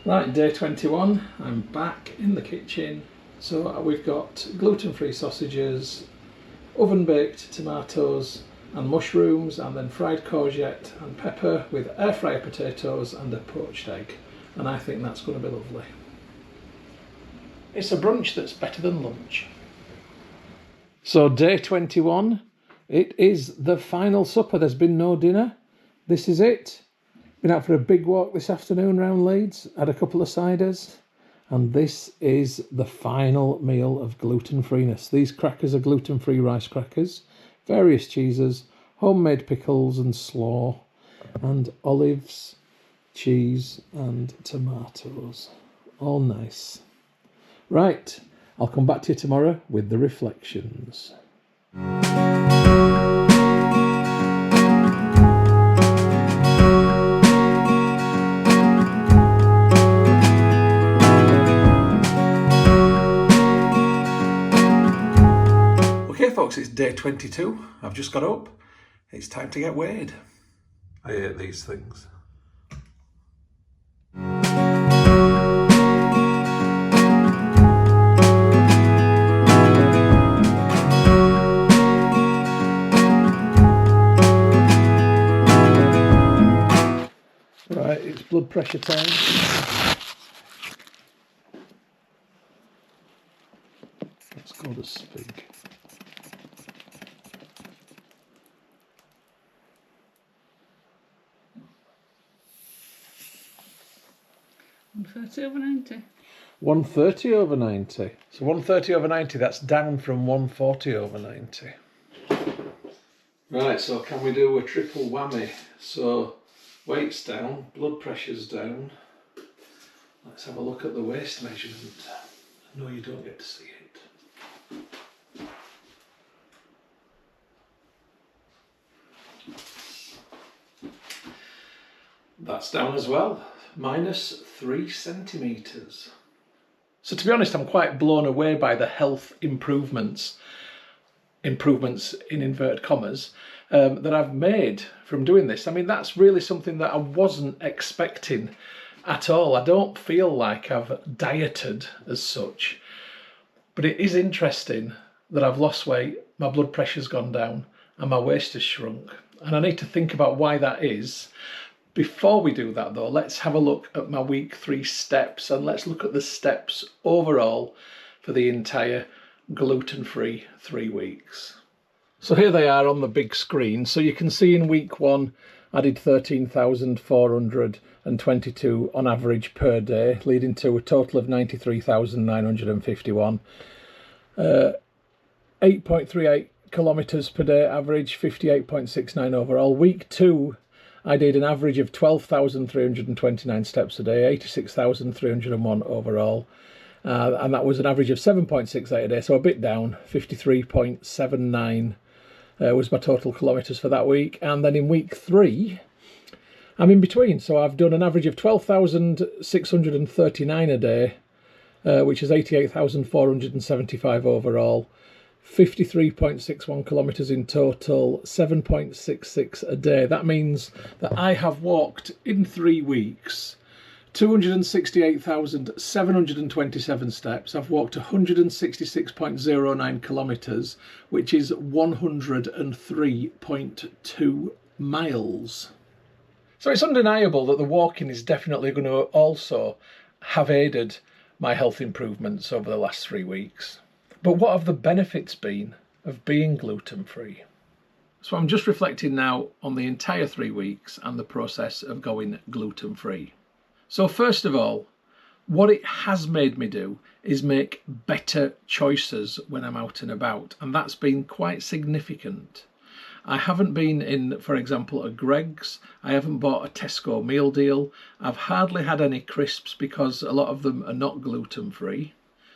F: Right, day 21, I'm back in the kitchen. So we've got gluten-free sausages, oven-baked tomatoes and mushrooms, and then fried courgette and pepper with air-fried potatoes and a poached egg. And I think that's going to be lovely. It's a brunch that's better than lunch. So day 21, it is the final supper. There's been no dinner. This is it. Been out for a big walk this afternoon round Leeds, had a couple of ciders, and this is the final meal of gluten-freeness. These crackers are gluten-free rice crackers, various cheeses, homemade pickles and slaw, and olives, cheese and tomatoes. All nice. Right, I'll come back to you tomorrow with the reflections. Okay folks, it's day 22. I've just got up. It's time to get weighed. I hate these things. Right, it's blood pressure time. Let's go to Spig.
C: Over 90.
F: 130 over 90. So 130 over 90, that's down from 140 over 90. Right, so can we do a triple whammy? So weight's down, blood pressure's down. Let's have a look at the waist measurement. No, you don't get to see it. That's down as well. Minus 3 centimetres. So to be honest, I'm quite blown away by the health improvements in inverted commas, that I've made from doing this. I mean, that's really something that I wasn't expecting at all. I don't feel like I've dieted as such, but it is interesting that I've lost weight, my blood pressure's gone down and my waist has shrunk. And I need to think about why that is. Before we do that though, let's have a look at my week 3 steps, and let's look at the steps overall for the entire
A: gluten-free 3 weeks. So here they are on the big screen. So you can see in week 1 I did 13,422 on average per day, leading to a total of 93,951. 8.38 kilometres per day average, 58.69 overall. Week 2 I did an average of 12,329 steps a day, 86,301 overall. And that was an average of 7.68 a day, so a bit down, 53.79 was my total kilometres for that week. And then in week 3, I'm in between, so I've done an average of 12,639 a day, which is 88,475 overall, 53.61 kilometres in total, 7.66 a day. That means that I have walked in 3 weeks 268,727 steps. I've walked 166.09 kilometres, which is 103.2 miles. So it's undeniable that the walking is definitely going to also have aided my health improvements over the last 3 weeks. But what have the benefits been of being gluten-free? So I'm just reflecting now on the entire 3 weeks and the process of going gluten-free. So first of all, what it has made me do is make better choices when I'm out and about, and that's been quite significant. I haven't been in, for example, a Greggs. I haven't bought a Tesco meal deal. I've hardly had any crisps because a lot of them are not gluten-free.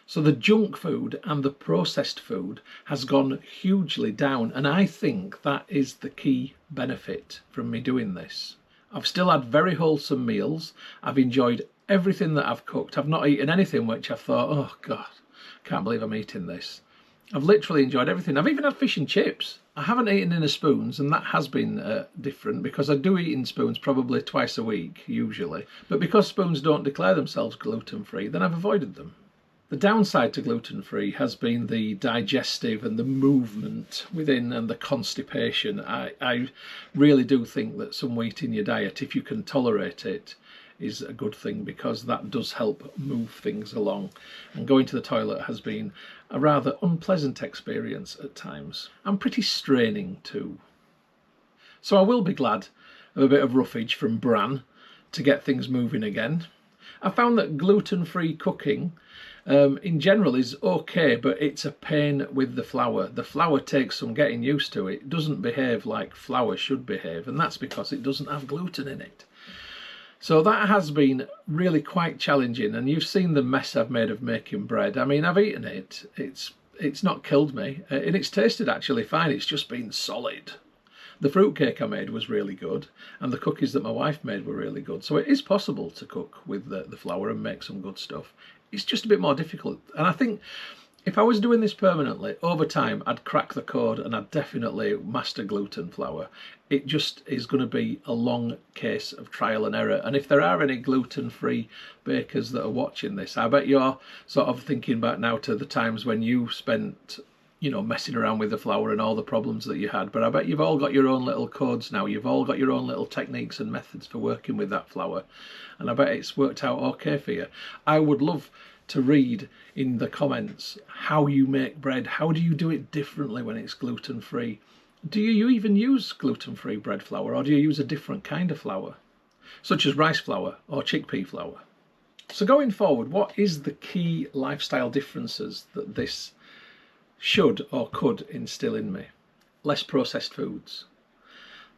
A: So the junk food and the processed food has gone hugely down, and I think that is the key benefit from me doing this. I've still had very wholesome meals. I've enjoyed everything that I've cooked. I've not eaten anything which I've thought, oh God, can't believe I'm eating this. I've literally enjoyed everything. I've even had fish and chips. I haven't eaten in a spoons, and that has been different because I do eat in spoons probably twice a week, usually. But because spoons don't declare themselves gluten-free, then I've avoided them. The downside to gluten-free has been the digestive and the movement within and the constipation. I really do think that some wheat in your diet, if you can tolerate it, is a good thing because that does help move things along. And going to the toilet has been a rather unpleasant experience at times, and pretty straining too. So I will be glad of a bit of roughage from Bran to get things moving again. I found that gluten-free cooking in general is okay, but it's a pain with the flour. The flour takes some getting used to. It doesn't behave like flour should behave, and that's because it doesn't have gluten in it. So that has been really quite challenging, and you've seen the mess I've made of making bread. I mean, I've eaten it. It's not killed me, and it's tasted actually fine. It's just been solid. The fruitcake I made was really good, and the cookies that my wife made were really good. So it is possible to cook with the flour and make some good stuff. It's just a bit more difficult. And I think if I was doing this permanently, over time, I'd crack the code and I'd definitely master gluten flour. It just is going to be a long case of trial and error. And if there are any gluten-free bakers that are watching this, I bet you're sort of thinking back now to the times when you spent, you know, messing around with the flour and all the problems that you had. But I bet you've all got your own little codes now. You've all got your own little techniques and methods for working with that flour. And I bet it's worked out okay for you. I would love to read in the comments how you make bread. How do you do it differently when it's gluten-free? Do you even use gluten-free bread flour, or do you use a different kind of flour, such as rice flour or chickpea flour? So going forward, what is the key lifestyle differences that this should or could instill in me? Less processed foods,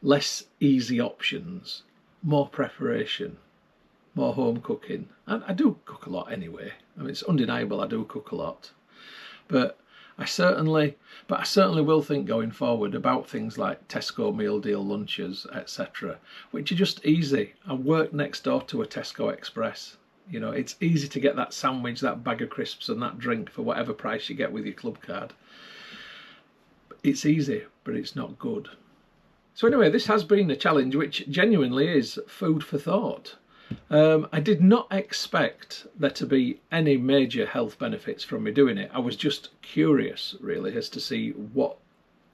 A: less easy options, more preparation, more home cooking. And I do cook a lot anyway. I mean, it's undeniable I do cook a lot. But I certainly will think going forward about things like Tesco meal deal lunches, etc., which are just easy. I work next door to a Tesco Express. You know, it's easy to get that sandwich, that bag of crisps and that drink for whatever price you get with your club card. It's easy, but it's not good. So anyway, this has been a challenge which genuinely is food for thought. I did not expect there to be any major health benefits from me doing it. I was just curious, really, as to see what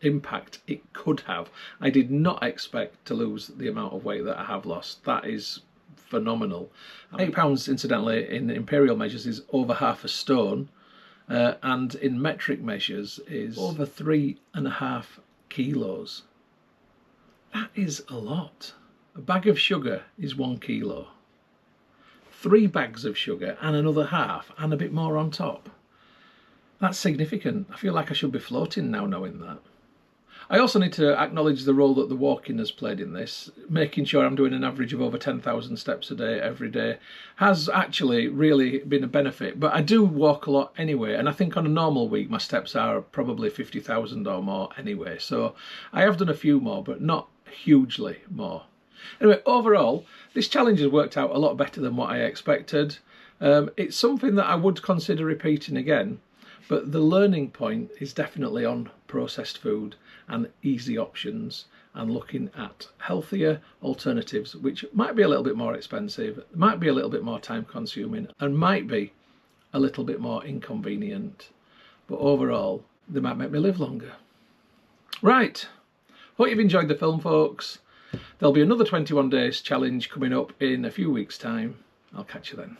A: impact it could have. I did not expect to lose the amount of weight that I have lost. That is phenomenal. £8, incidentally, in imperial measures is over half a stone.
F: and in metric measures is over 3.5 kilos. That is a lot. A bag of sugar is 1 kilo. 3 bags of sugar and another half and a bit more on top. That's significant. I feel like I should be floating now knowing that. I also need to acknowledge the role that the walking has played in this. Making sure I'm doing an average of over 10,000 steps a day every day has actually really been a benefit. But I do walk a lot anyway, and I think on a normal week my steps are probably 50,000 or more anyway. So I have done a few more, but not hugely more. Anyway, overall, this challenge has worked out a lot better than what I expected. It's something that I would consider repeating again, but the learning point is definitely on processed food and easy options and looking at healthier alternatives, which might be a little bit more expensive, might be a little bit more time consuming, and might be a little bit more inconvenient. But overall, they might make me live longer. Right, hope you've enjoyed the film, folks. There'll be another 21 days challenge coming up in a few weeks' time. I'll catch you then.